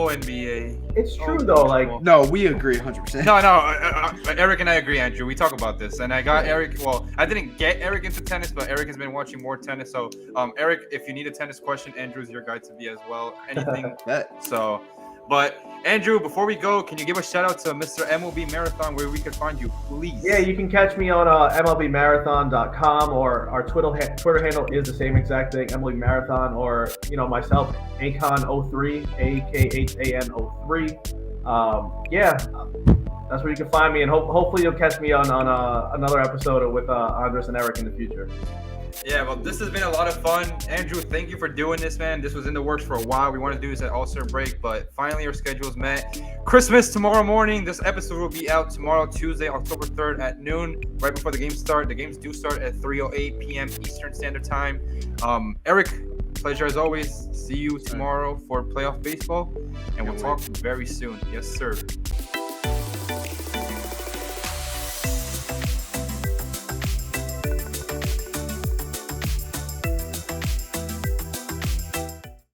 NBA. It's true though. No, we agree 100%. No. Eric and I agree, Andrew. We talk about this, and I got Eric. Well, I didn't get Eric into tennis, but Eric has been watching more tennis. So, Eric, if you need a tennis question, Andrew's your guy to be as well. Anything. So, but Andrew, before we go, can you give a shout out to Mr. MLB Marathon where we can find you, please? Yeah, you can catch me on MLBmarathon.com, or our Twitter handle is the same exact thing, MLB Marathon, or myself, Akhan03, AKHAN03. Yeah, that's where you can find me, and hopefully you'll catch me on another episode with Andres and Eric in the future. Yeah, well, this has been a lot of fun. Andrew, thank you for doing this, man. This was in the works for a while. We wanted to do this at All-Star break, but finally our schedules met. Christmas tomorrow morning. This episode will be out tomorrow, Tuesday, October 3rd at noon, right before the games start. The games do start at 3:08 p.m. Eastern Standard Time. Eric, pleasure as always. See you tomorrow for playoff baseball, and we'll talk very soon. Yes, sir.